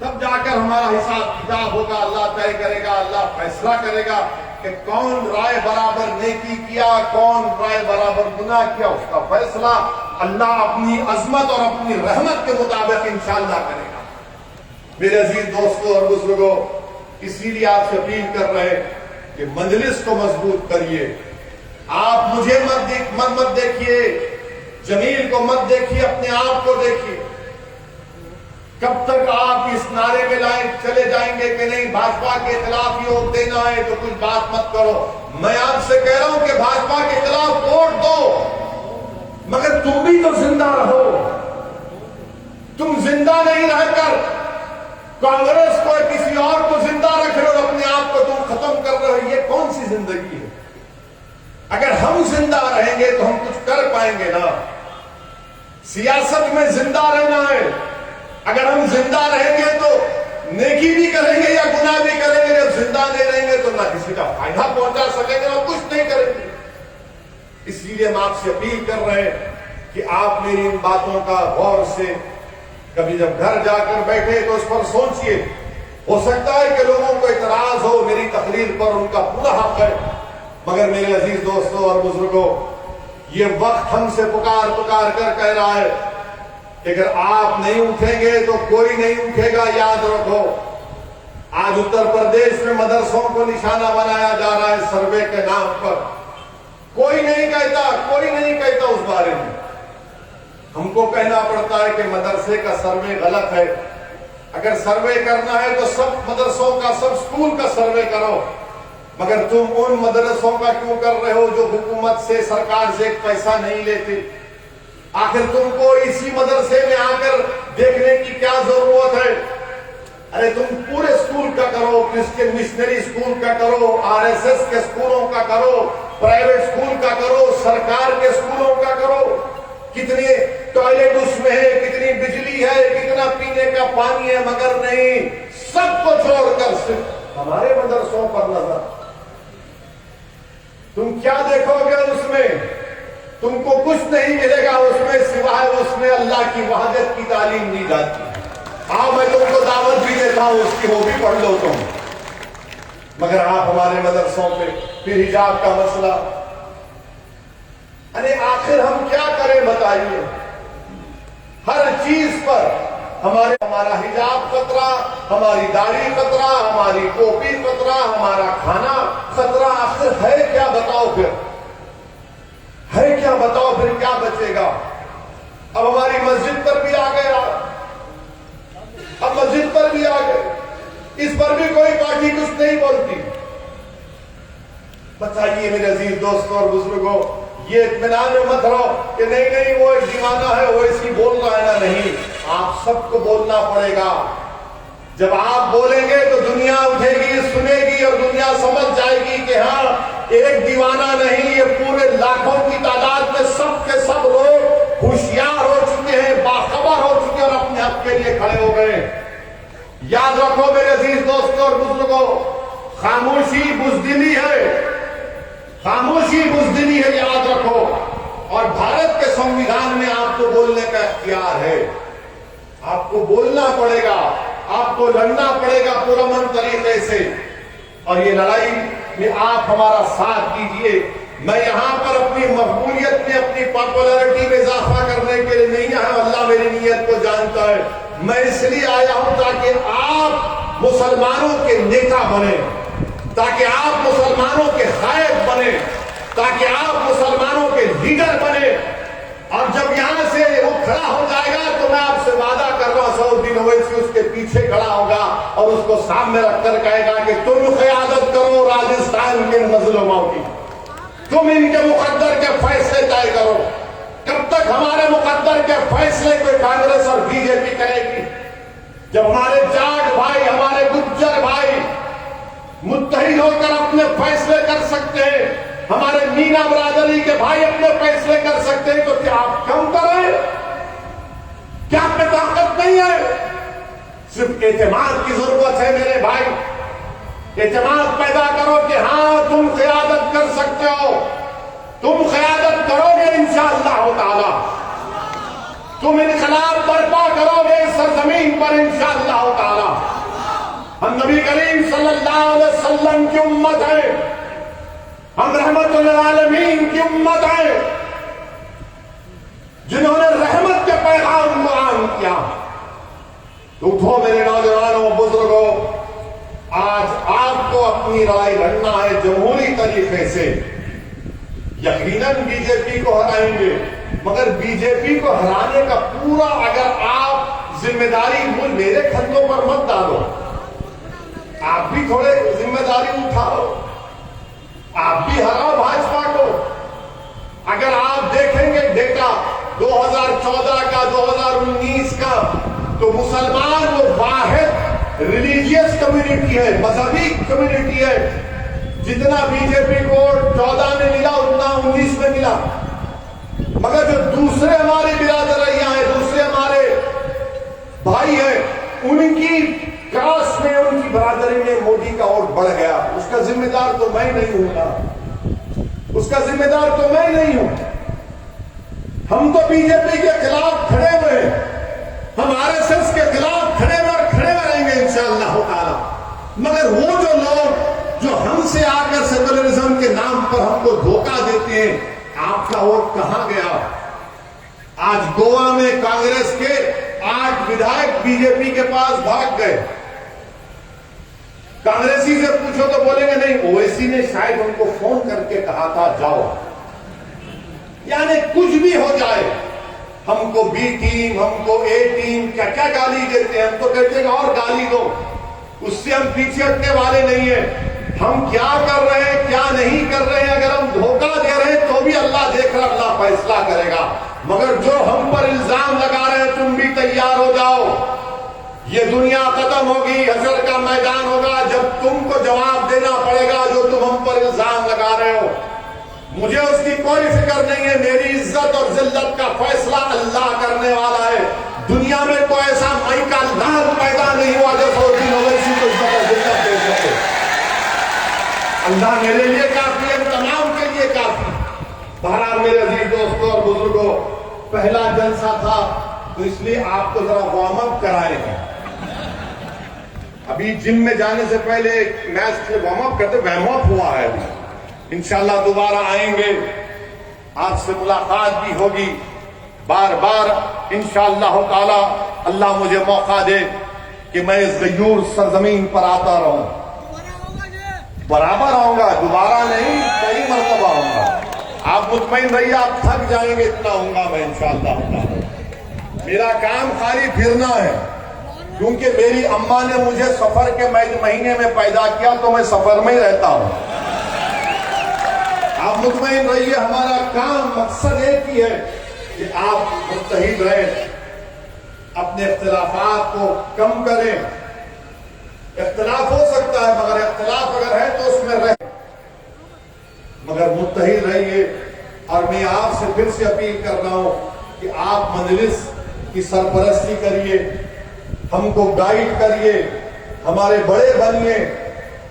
Speaker 7: तब जाकर हमारा हिसाब किताब होगा, अल्लाह तय करेगा, अल्लाह फैसला करेगा कि कौन राय बराबर नेकी किया, कौन राय बराबर गुनाह किया। उसका फैसला अल्लाह अपनी अजमत और अपनी रहमत के मुताबिक इंशाअल्लाह करेगा। मेरे अजीज दोस्तों और बुजुर्गों, इसीलिए आपसे अपील कर रहे हैं कि मजलिस को मजबूत करिए। आप मुझे मत देखिए, जमील को मत देखिए, अपने आप को देखिए। कब तक आप इस नारे में लाए चले जाएंगे कि नहीं भाजपा के खिलाफ ही वोट देना है तो कुछ बात मत करो। मैं आपसे कह रहा हूं कि भाजपा के खिलाफ वोट दो, मगर तुम भी तो जिंदा रहो। तुम जिंदा नहीं रहकर कांग्रेस को, किसी और को जिंदा रख रहे हो, अपने आप को तुम खत्म कर रहे हो। ये कौन सी जिंदगी है? अगर हम जिंदा रहेंगे तो हम कुछ कर पाएंगे ना। सियासत में जिंदा रहना है। अगर हम जिंदा रहेंगे तो नेकी भी करेंगे या गुनाह भी करेंगे। जब जिंदा नहीं रहेंगे तो ना किसी का फायदा पहुंचा सकेंगे ना कुछ नहीं करेंगे। इसलिए हम आपसे अपील कर रहे हैं कि आप मेरी इन बातों का गौर से कभी जब घर जाकर बैठे तो उस पर सोचिए। हो सकता है कि लोगों को इतराज हो मेरी तकरीर पर, उनका पूरा हक है, मगर मेरे अजीज दोस्तों और बुजुर्गों, ये वक्त हमसे पुकार पुकार कर कह रहा है कि अगर आप नहीं उठेंगे तो कोई नहीं उठेगा। याद रखो, आज उत्तर प्रदेश में मदरसों को निशाना बनाया जा रहा है सर्वे के नाम पर। कोई नहीं कहता उस बारे में। हमको कहना पड़ता है कि मदरसे का सर्वे गलत है। अगर सर्वे करना है तो सब मदरसों का, सब स्कूल का सर्वे करो। मगर तुम उन मदरसों का क्यों कर रहे हो जो हुकूमत से, सरकार से एक पैसा नहीं लेते? आखिर तुमको इसी मदरसे में आकर देखने की क्या जरूरत है? अरे तुम पूरे स्कूल का करो, क्रिश्चियन मिशनरी स्कूल का करो, आरएसएस के स्कूलों का करो, प्राइवेट स्कूल का करो, सरकार के स्कूलों का करो। कितने टॉयलेट उसमें है, कितनी बिजली है, कितना पीने का पानी है, मगर नहीं, सबको छोड़कर सिर्फ हमारे मदरसों पर नजर। तुम क्या देखोगे उसमें? तुमको कुछ नहीं मिलेगा उसमें, सिवाय उसमें अल्लाह की वहादत की तालीम दी जाती है। हाँ, मैं तुमको दावत भी देता हूं उसकी, वो भी पढ़ लो तुम। मगर आप हमारे मदरसों पे फिर हिजाब का मसला। अरे आखिर हम क्या करें बताइए? हर चीज पर हमारा हिजाब खतरा, हमारी दाढ़ी खतरा, हमारी टोपी खतरा, हमारा खाना खतरा। आखिर है क्या बताओ? फिर है क्या बताओ? फिर क्या बचेगा? अब हमारी मस्जिद पर भी आ गया, अब मस्जिद पर भी आ गए, इस पर भी कोई पार्टी कुछ नहीं बोलती। बताइए मेरे अजीज दोस्तों और बुजुर्गों, ये इत्मीनान में मत रहो कि नहीं नहीं वो एक दीवाना है, वो ऐसी बोल रहा है ना। नहीं, आप सबको बोलना पड़ेगा। जब आप बोलेंगे तो दुनिया उठेगी, सुनेगी और दुनिया समझ जाएगी कि हाँ, एक दीवाना नहीं, ये पूरे लाखों की तादाद में सब के सब लोग होशियार हो चुके हैं, बाखबर हो चुके हैं और अपने हक के लिए खड़े हो गए। याद रखो मेरे अजीज दोस्तों और बुजुर्गों, खामोशी बुज़दिली है, खामोशी बुज़दिली है, याद रखो। और भारत के संविधान में आपको बोलने का इख्तियार है, आपको बोलना पड़ेगा, आपको लड़ना पड़ेगा पुरअमन तरीके से। और ये लड़ाई में आप हमारा साथ दीजिए। मैं यहां पर अपनी मकबूलियत में, अपनी पॉपुलैरिटी में इजाफा करने के लिए नहीं आया, अल्लाह मेरी नीयत को जानता है। मैं इसलिए आया हूं ताकि आप मुसलमानों के नेता बने, ताकि आप मुसलमानों के कायद बने, ताकि आप मुसलमानों के लीडर बने। और जब यहां से वो खड़ा हो जाएगा तो मैं आपसे वादा कर रहा हूं, 100 दिन ओवैसी उसके पीछे खड़ा होगा और उसको सामने रखकर कहेगा कि तुम क़यादत करो राजस्थान के मजलूमों की, तुम इनके मुकद्दर के फैसले तय करो। कब तक हमारे मुकद्दर के फैसले कोई कांग्रेस और बीजेपी करेगी? जब हमारे जाट भाई, हमारे गुज्जर भाई मुत्तहिद होकर अपने फैसले कर सकते हैं, हमारे मीना बरादरी के भाई अपने फैसले कर सकते हैं, तो क्या आप कम करें? क्या आप में ताकत नहीं है? सिर्फ एतमाद की जरूरत है मेरे भाई। एतमाद पैदा करो कि हाँ, तुम क़यादत कर सकते हो, तुम क़यादत करोगे इंशाअल्लाह ताला, तुम इनकलाब बर्पा करोगे इस सरजमीन पर इंशाअल्लाह ताला। हम नबी करीम सल्लल्लाहु अलैहि वसल्लम की उम्मत है, हम रहमतुल आलमीन की उम्मत है, जिन्होंने रहमत के पैगाम को आम किया। तो उठो मेरे नौजवानों, बुजुर्गों, आज आपको अपनी लड़ाई लड़ना है जमहूरी तरीके से। यकीनन बीजेपी को हराएंगे, मगर बीजेपी को हराने का पूरा अगर आप जिम्मेदारी मेरे कंधों पर मत डालो, आप भी थोड़े जिम्मेदारी उठाओ, आप भी हराओ भाजपा को। अगर आप देखेंगे डेटा 2014 का, 2019 का, तो मुसलमान वो वाहिद रिलीजियस कम्युनिटी है, मजहबी कम्युनिटी है। जितना बीजेपी को 14 में मिला उतना 19 में मिला। मगर जो दूसरे हमारे बिरादरियां हैं, दूसरे हमारे भाई हैं, उनकी कास्ट में, उनकी बरादरी में मोदी का वोट बढ़ गया। उसका जिम्मेदार तो मैं नहीं हूं ना, उसका जिम्मेदार तो मैं नहीं हूं। हम तो बीजेपी के खिलाफ खड़े हुए हैं, हम आरएसएस के खिलाफ खड़े हुए और खड़े रहेंगे इंशाअल्लाह ताला। मगर वो जो लोग जो हमसे आकर सेकुलरिज्म के नाम पर हमको धोखा देते हैं, आपका वोट कहां गया? आज गोवा में कांग्रेस के 8 विधायक बीजेपी के पास भाग गए। कांग्रेसी से पूछो तो बोलेंगे नहीं, ओवैसी ने शायद उनको फोन करके कहा था जाओ। यानी कुछ भी हो जाए, हमको बी टीम, हमको ए टीम, क्या क्या गाली देते हैं। हम तो कहते हैं और गाली दो, उससे हम पीछे हटने वाले नहीं है। हम क्या कर रहे हैं क्या नहीं कर रहे हैं, अगर हम धोखा दे रहे हैं तो भी अल्लाह देख रहा, अल्लाह फैसला करेगा। मगर जो हम पर इल्जाम लगा रहे हैं, तुम भी तैयार हो जाओ, ये दुनिया खत्म होगी, हशर का मैदान होगा, जब तुमको जवाब देना पड़ेगा जो तुम हम पर इल्जाम लगा रहे हो। मुझे उसकी कोई फिक्र नहीं है, मेरी इज्जत और जिल्लत का फैसला अल्लाह करने वाला है। दुनिया में कोई ऐसा मई का लाल पैदा नहीं हुआ जो 100 दिन ओवैसी को इज्जत और जिल्लत दे सके। अल्लाह मेरे लिए काफी है, तमाम के लिए काफी। बहरहाल मेरे अजीज दोस्तों और बुजुर्गों, पहला जलसा था तो इसलिए आपको जरा वार्म अप कराए हैं। अभी जिम में जाने से पहले मैच से वार्म अप करते, वार्म अप हुआ है अभी। इंशाल्लाह दोबारा आएंगे, आपसे मुलाकात भी होगी बार बार इंशाअल्लाह ताला। अल्लाह मुझे मौका दे कि मैं इस गयूर सरजमीन पर आता रहूं, बराबर आऊंगा, दोबारा नहीं, कई मरतबा आऊंगा। आप मुतमईन रहिए, आप थक जाएंगे, इतना आऊंगा मैं इंशाअल्लाह ताला। मेरा काम खाली फिरना है, क्योंकि मेरी अम्मा ने मुझे सफर के महीने में पैदा किया, तो मैं सफर में ही रहता हूं। आप मुतमईन रहिए, हमारा काम मकसद एक ही है कि आप मुत्तहिद रहें, अपने इख्तिलाफात को कम करें। इख्तिलाफ हो सकता है, मगर इख्तिलाफ अगर है तो उसमें रहे, मगर मुत्तहिद रहिए। और मैं आपसे फिर से अपील कर रहा हूं कि आप मजलिस की सरपरस्ती करिए, हमको गाइड करिए, हमारे बड़े बनिए,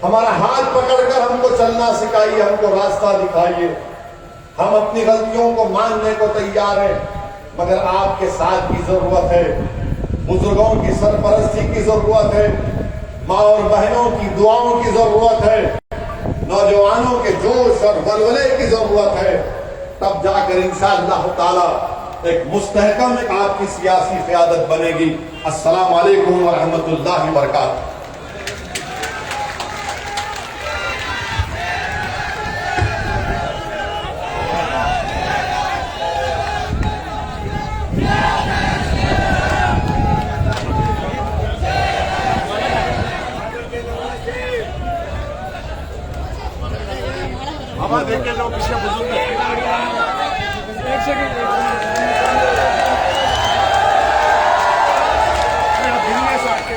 Speaker 7: हमारा हाथ पकड़कर हमको चलना सिखाइए, हमको रास्ता दिखाइए। हम अपनी गलतियों को मानने को तैयार हैं, मगर आपके साथ की जरूरत है, बुजुर्गों की सरपरस्ती की जरूरत है, माँ और बहनों की दुआओं की जरूरत है, नौजवानों के जोश और वलवले की जरूरत है। तब जाकर इंशाअल्लाह ताला एक मुस्तहकम एक आपकी सियासी क़यादत बनेगी। अस्सलाम वालेकुम व रहमतुल्लाहि व बरकातहू।
Speaker 5: हवा देख के लोग पीछे बुजुर्ग
Speaker 6: एक सेकंड
Speaker 5: दिल्ली से आके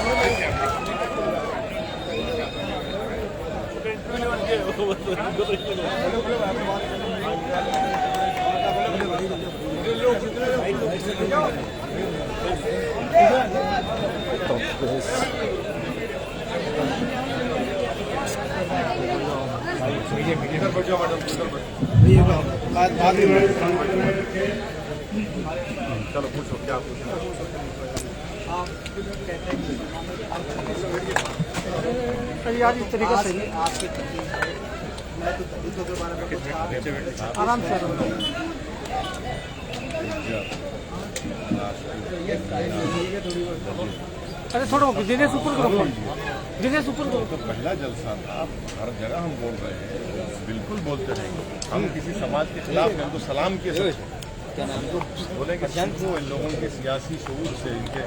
Speaker 5: इधर बैठो मैडम, चलो पूछो क्या पूछो।
Speaker 6: यार इस तरीके से आराम से अरे थोड़ा दिनेश ऊपर करो, दिनेश ऊपर करो।
Speaker 5: तो पहला जलसा था, हर जगह हम बोल रहे हैं, बिल्कुल बोलते रहेंगे। हम किसी समाज के खिलाफ नहीं, हमको सलाम किए तो बोलेंगे सीखो इन लोगों के सियासी शऊर से, इनके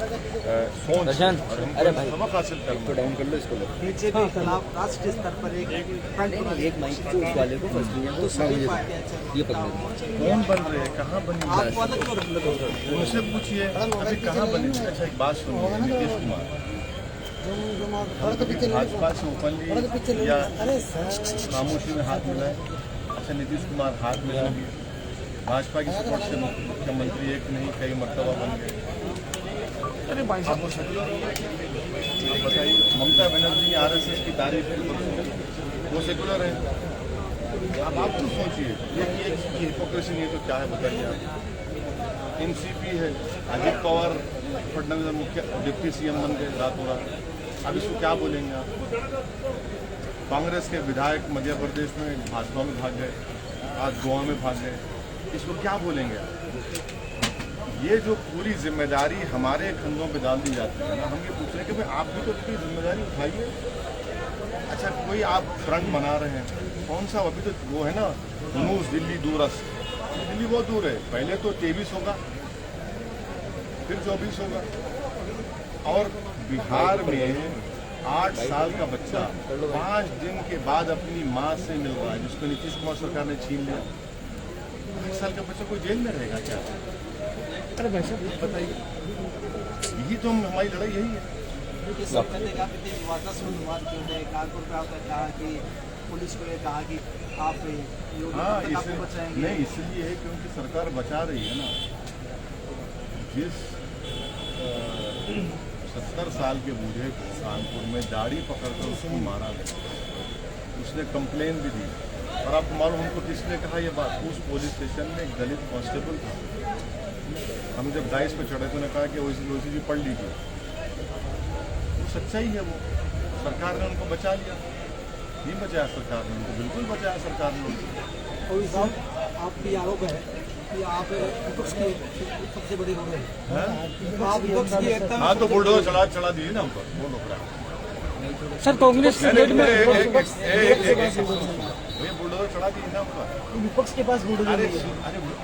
Speaker 5: सोच, और हमको सबक हासिल करना। डाउन कर लो इसको,
Speaker 8: नीचे भी खिलाफ राष्ट्रीय स्तर पर एक माइक उस वाले को ये
Speaker 5: कौन बन रहे हैं, कहाँ बनी, उनसे पूछिए अभी कहाँ बनी। अच्छा एक बात सुनिए, नीतीश कुमार भाजपा से ओपनली या खामोशी में हाथ मिलाए। अच्छा नीतीश कुमार हाथ मिलाएंगे, भाजपा की सपोर्ट से मुख्यमंत्री एक नहीं कई मर्तबा बन गए।
Speaker 6: अरे भाई साहब
Speaker 5: बताइए, ममता बनर्जी ने आरएसएस की तारीफ की, वो सेकुलर है। अब आप खुद सोचिए, ये हिपोक्रेसी नहीं है तो क्या है बताइए आप। एनसीपी है, अजित पवार फडणवीस मुख्य डिप्टी सीएम बन गए रातों रात, अब इसको क्या बोलेंगे आप। कांग्रेस के विधायक मध्य प्रदेश में भाजपा में भाग गए, आज गोवा में भाग गए, इसको क्या बोलेंगे आप। ये जो पूरी जिम्मेदारी हमारे कंधों पे डाल दी जाती है ना, हम ये पूछ रहे हैं कि भाई आप भी तो अपनी जिम्मेदारी उठाइए। अच्छा कोई आप फ्रंट बना रहे हैं, कौन सा, अभी तो वो है ना न्यूज़ दिल्ली दूरस्थ, दिल्ली बहुत दूर है, पहले तो 23 होगा फिर 24 होगा। और बिहार में 8 साल का बच्चा 5 दिन के बाद अपनी माँ से मिल रहा है, जिसको नीतीश कुमार सरकार ने छीन लिया। 8 साल का बच्चा कोई जेल में रहेगा क्या? अरे भाई साहब बताइए, यही तो हमारी लड़ाई यही है।
Speaker 8: कहा कि पुलिस को कहा कि आप
Speaker 5: हाँ, नहीं इसलिए है क्योंकि सरकार बचा रही है ना। जिस 70 साल के बूढ़े को कानपुर में दाढ़ी पकड़कर उसको मारा गया, उसने कंप्लेन भी दी। और आपको मालूम उनको किसने कहा ये बात? उस पुलिस स्टेशन में एक दलित कांस्टेबल था। हम जब डाइस पे चढ़े तो उन्होंने कहा कि ओसी जी पढ़ लीजिए। वो सच्चाई है, वो सरकार ने उनको बचा लिया। नहीं बचाया सरकार ने उनको, बिल्कुल बचाया सरकार ने उनको।
Speaker 8: आप भी आरोप है कि आप विपक्ष के सबसे बड़े रोड हैं। आप विपक्ष की एकता में
Speaker 5: हाँ तो बुलडोजर चढ़ा दीजिए ना उनको। बोलो
Speaker 1: सर कांग्रेस के गेट में
Speaker 5: बुलडोजर चढ़ा दीजिए ना उनका।
Speaker 8: विपक्ष के पास बुलडोजर
Speaker 5: अरे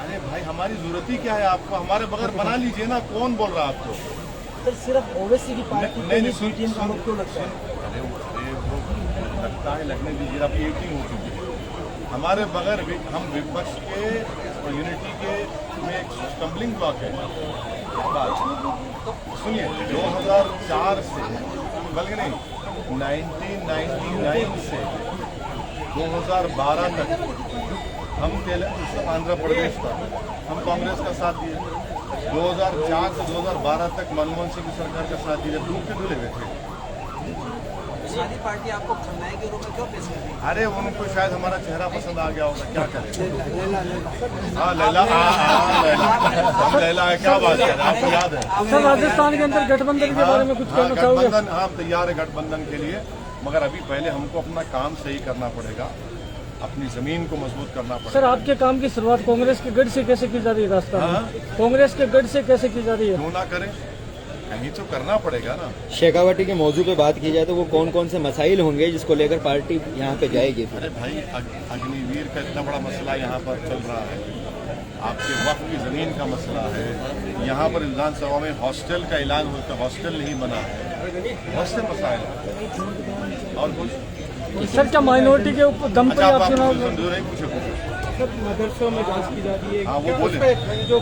Speaker 5: अरे भाई, हमारी जरूरत ही क्या है आपको? हमारे बगैर बना लीजिए ना। कौन बोल रहा है आपको?
Speaker 8: सर सिर्फ ओवैसी की पार्टी
Speaker 5: नहीं
Speaker 8: क्यों लगता है?
Speaker 5: अरे वो लगता है, लगने दीजिए। आपकी एटिंग हो चुकी है। हमारे बगैर हम विपक्ष के यूनिटी के में एक स्टम्बलिंग ब्लॉक है। सुनिए, 2004 से बल्कि नहीं 1999 से 2012 तक हम आंध्र प्रदेश था, हम कांग्रेस का साथ दिए। 2004 से 2012 तक मनमोहन सिंह की सरकार का साथ दिया। धूप के धुले हुए थे।
Speaker 8: सारी पार्टी आपको खलनायक के रूप में क्यों पेश कर रही है?
Speaker 5: अरे उनको शायद हमारा चेहरा पसंद आ गया होगा, क्या करें। हाँ लैला, लैला है, क्या बात है, आपको याद है?
Speaker 1: सर राजस्थान के अंदर गठबंधन के बारे में कुछ कहना चाहोगे?
Speaker 5: गठबंधन हाँ तैयार है गठबंधन के लिए, मगर अभी पहले हमको अपना काम सही करना पड़ेगा, अपनी जमीन को मजबूत करना पड़ेगा।
Speaker 1: सर आपके काम की शुरुआत कांग्रेस के गढ़ से कैसे की जा रही है? रास्ता कांग्रेस के गढ़ से कैसे की जा रही है?
Speaker 5: क्यों ना करें, कहीं तो करना पड़ेगा ना।
Speaker 9: शेखावटी के मौजू पे बात की जाए तो वो कौन कौन से मसाइल होंगे जिसको लेकर पार्टी यहाँ पे जाएगी?
Speaker 5: अरे भाई, अग्निवीर का इतना बड़ा मसला यहाँ पर चल रहा है, आपके वक्त की जमीन का मसला है, यहाँ पर विधानसभा में हॉस्टल का ऐलान होता है, हॉस्टल नहीं बना है, बहुत से मसाइल हैं। और कुछ
Speaker 1: सर क्या माइनॉरिटी के दम पर
Speaker 5: अच्छा,
Speaker 1: आप चुनाव
Speaker 5: नहीं पूछे
Speaker 1: सर मदरसों में जांच की जा रही है?
Speaker 5: हाँ, वो बोले।
Speaker 1: जो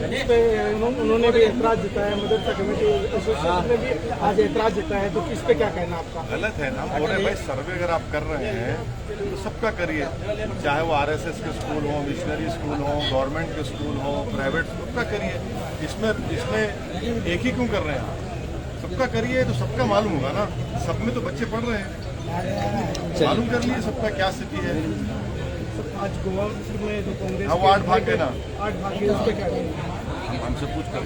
Speaker 1: इस पे उन्होंने भी एतराज जताया, मदरसा कमेटी एसोसिएशन ने भी आज एतराज जताया, तो इस पे क्या कहना आपका?
Speaker 5: गलत है ना। हम बोल रहे भाई, सर्वे अगर आप कर रहे हैं तो सबका करिए, चाहे वो RSS के स्कूल हो, मिशनरी स्कूल हो, गवर्नमेंट के स्कूल हो, प्राइवेट, सबका करिए। इसमें एक ही क्यों कर रहे हैं? सबका करिए तो सबका मालूम होगा ना। सब में तो बच्चे पढ़ रहे हैं, मालूम कर लिए सबका क्या स्थिति है।
Speaker 1: आज गोवा में जो कांग्रेस
Speaker 5: हाँ वो 8 भाग गए ना,
Speaker 1: 8 भाग गए, उस पे क्या कहना?
Speaker 5: हमसे पूछ कर,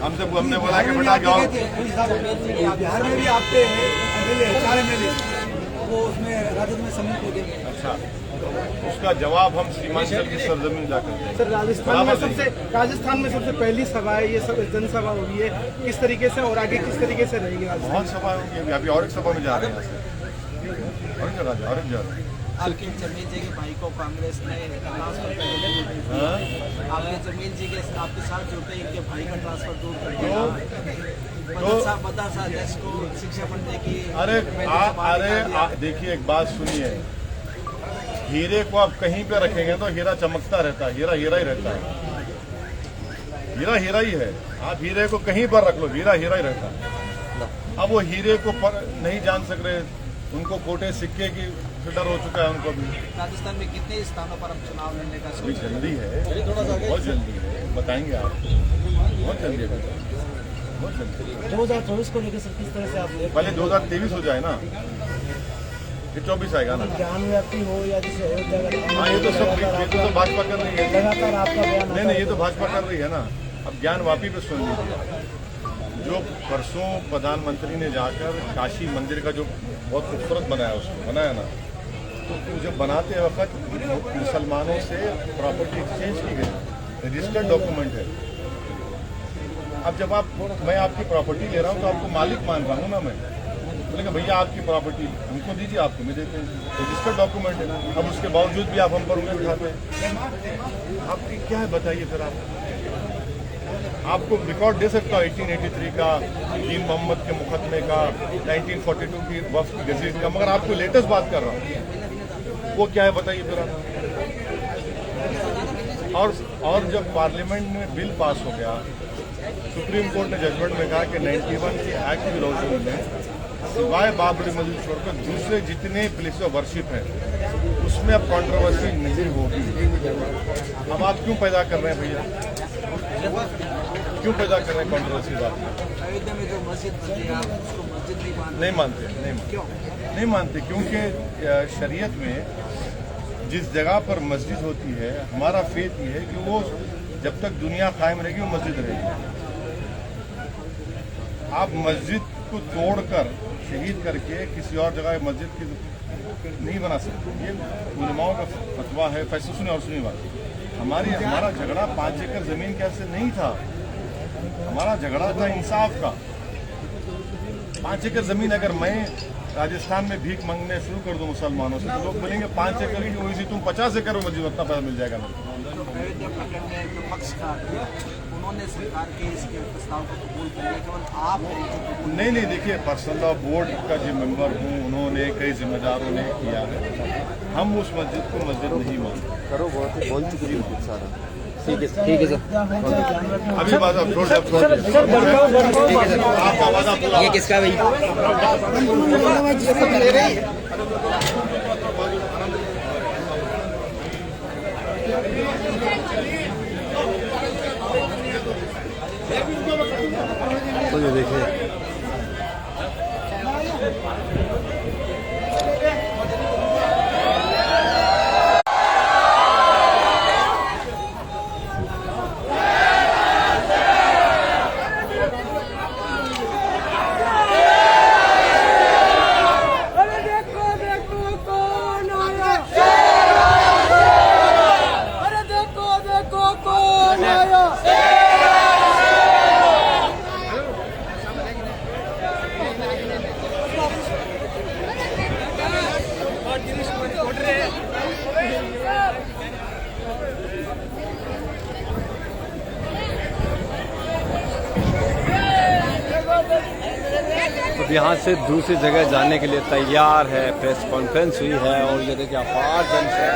Speaker 5: हमने बोला कि बेटा जाओ।
Speaker 8: बिहार में भी आपके MLA 4 MLA वो उसमें राजद में सम्मिलित हो गए।
Speaker 5: अच्छा, उसका जवाब हम सीमांचल की सरजमीन जाकर देंगे।
Speaker 1: सर राजस्थान में सबसे पहली सभा है, ये सब जनसभा हो रही है, किस तरीके से और आगे किस तरीके से रहेगी?
Speaker 5: बहुत सभा होंगी, अभी और एक सभा में जा रहे हैं, और जा रहे हैं।
Speaker 8: आपके जमील जी के भाई को कांग्रेस ने ट्रांसफर कर दिया। आपके जमील जी के आपके साथ जुड़ते इनके भाई का ट्रांसफर दूर कर दिया। मदरसा अध्यक्ष को शिक्षा पढ़ने की
Speaker 5: अरे देखिए, एक बात सुनिए, हीरे को आप कहीं पे रखेंगे तो हीरा चमकता रहता है, हीरा हीरा ही रहता है, हीरा हीरा ही है। आप हीरे को कहीं पर रख लो, हीरा हीरा ही रहता है। अब वो हीरे को नहीं जान सक रहे, उनको कोटे सिक्के की डर हो चुका है उनको भी।
Speaker 8: राजस्थान में कितने स्थानों पर अब चुनाव लड़ने का
Speaker 5: अभी जल्दी है, बहुत जल्दी है, बताएंगे आप, बहुत जल्दी है, बहुत जल्दी।
Speaker 8: 2024 को लेकर सर किस तरह से आप
Speaker 5: पहले 2023 हो जाए ना, ये 24 आएगा ना।
Speaker 8: ज्ञान व्याप्ति हो या जैसे
Speaker 5: हाँ, ये तो सब भाजपा कर रही है।
Speaker 8: लगातार आपका बयान
Speaker 5: नहीं, ये तो भाजपा कर रही है ना। अब ज्ञान वापी पे सुन लीजिए, जो परसों प्रधानमंत्री ने जाकर काशी मंदिर का जो बहुत खूबसूरत बनाया ना, तो जब बनाते वक्त मुसलमानों से प्रॉपर्टी एक्सचेंज की गई, रजिस्टर्ड डॉक्यूमेंट है। अब जब मैं आपकी प्रॉपर्टी ले रहा हूँ तो आपको मालिक मान रहा हूँ ना मैं, बोले भैया आपकी प्रॉपर्टी हमको दीजिए, आपको मैं देते हैं, रजिस्टर्ड डॉक्यूमेंट है। अब उसके बावजूद भी आप हम पर उंगली उठाते हैं, आपकी क्या है बताइए फिर आप। आपको रिकॉर्ड दे सकता हूँ 1883 का, दीन मोहम्मद के मुकदमे का, 1942 की वफ्द की गजीत का, मगर आपको लेटेस्ट बात कर रहा हूँ। वो क्या है बताइए फिर आप। और जब पार्लियामेंट में बिल पास हो गया, सुप्रीम कोर्ट ने जजमेंट में कहा कि 91 के एक्ट विरोधी में सिवाय बाबरी मस्जिद छोड़कर दूसरे जितने प्लेस ऑफ वर्शिप हैं उसमें अब कंट्रोवर्सी नहीं होगी। अब आप क्यों पैदा कर रहे हैं भैया, क्यों पैदा कर रहे हैं कंट्रोवर्सी बात?
Speaker 8: अयोध्या में जो मस्जिद बनी है, आप उसको मस्जिद नहीं मानते?
Speaker 5: नहीं मानते क्योंकि शरीयत में जिस जगह पर मस्जिद होती है, हमारा फेथ ये है कि वो जब तक दुनिया कायम रहेगी वो मस्जिद रहेगी। आप मस्जिद को तोड़कर शहीद करके किसी और जगह मस्जिद की नहीं बना सकते। ये उलमाओं का फतवा है। फैसला सुने और सुनिए बात। हमारा झगड़ा 5 एकड़ जमीन कैसे नहीं था, हमारा झगड़ा था इंसाफ का। 5 एकड़ जमीन अगर मैं राजस्थान में भीख मांगने शुरू कर दूं मुसलमानों से, तो लोग बोलेंगे 5 एकड़ की वैसी तुम 50 एकड़ में मस्जिद उतना पैसा मिल जाएगा।
Speaker 8: अयोध्या प्रकरण में जो पक्षकार थे उन्होंने सरकार के इसके प्रस्ताव को कबूल कर लिया, केवल आप
Speaker 5: नहीं देखिए, पर्सनल लॉ बोर्ड का जो मेंबर हूँ, उन्होंने कई जिम्मेदारों ने किया है। हम उस मस्जिद को मस्जिद नहीं मानते।
Speaker 9: करो बहुत बोल चुकी है सारा। ठीक है सर।
Speaker 5: अभी बात आप छोड़ आपका वादा पूरा।
Speaker 9: ये किसका भाई?
Speaker 2: तो ये देखिए अब यहाँ से दूसरी जगह जाने के लिए तैयार है। प्रेस कॉन्फ्रेंस हुई है और ये देखिए अपार जन से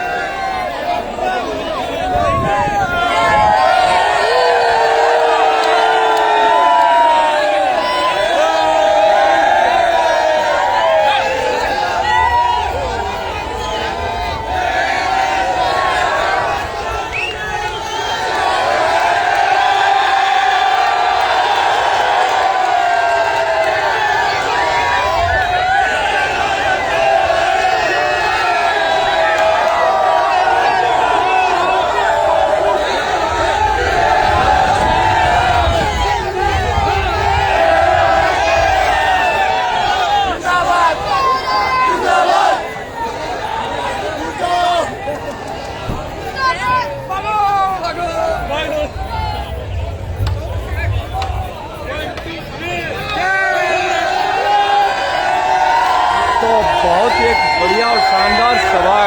Speaker 2: बहुत ही एक बढ़िया और शानदार सभा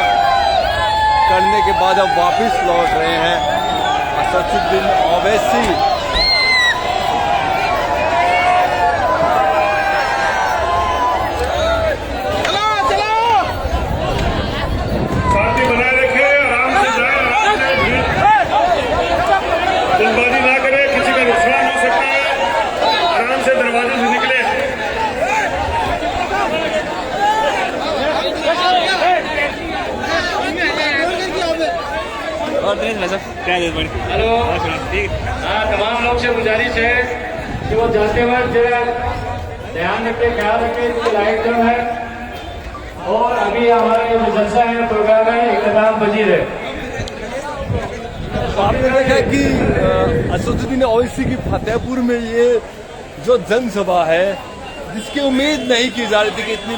Speaker 2: करने के बाद अब वापस लौट रहे हैं असदुद्दीन ओवैसी।
Speaker 3: हेलो, हाँ, तमाम लोग से गुजारिश है कि वो जाते वक्त ध्यान रखे, ख्याल रखे, इसकी लाइट जो है। और अभी हमारा जो जलसा है, प्रोग्राम है, इख्तिताम पजीर है।
Speaker 2: आपने देखा कि असदुद्दीन ओवैसी की फतेहपुर में ये जो जनसभा है, जिसकी उम्मीद नहीं की जा रही थी कि इतनी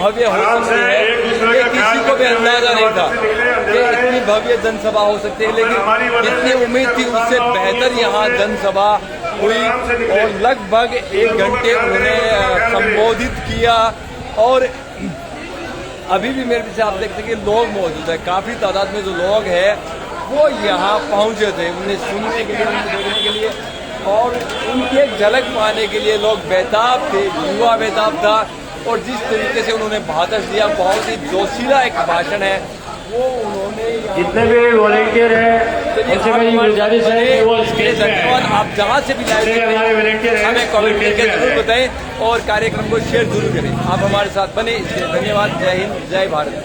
Speaker 2: भव्य हो सकती है, ये किसी को भी अंदाजा नहीं था कि इतनी भव्य जनसभा हो सकती है। लेकिन जितनी उम्मीद थी उससे बेहतर यहाँ जनसभा हुई और लगभग 1 घंटे उन्होंने संबोधित किया। और अभी भी मेरे पीछे आप देखते हैं कि लोग मौजूद है, काफी तादाद में जो लोग हैं वो यहाँ पहुंचे थे, उन्हें सुनने के लिए, उन्हें देखने के लिए। और उनकी एक झलक पाने के लिए लोग बेताब थे, युवा बेताब था। और जिस तरीके से उन्होंने भाषण दिया, बहुत ही जोशीला एक भाषण है वो उन्होंने।
Speaker 3: जितने भी वॉलेंटियर हैं उनसे मेरी गुजारिश है कि वो स्टेज पे आएं।
Speaker 2: धन्यवाद। आप जहाँ से भी लाइव
Speaker 3: हमारे वॉलेंटियर हैं
Speaker 2: हमें कमेंट करके जरूर बताएं और कार्यक्रम को शेयर जरूर करें। आप हमारे साथ बने, इसलिए धन्यवाद। जय हिंद, जय भारत।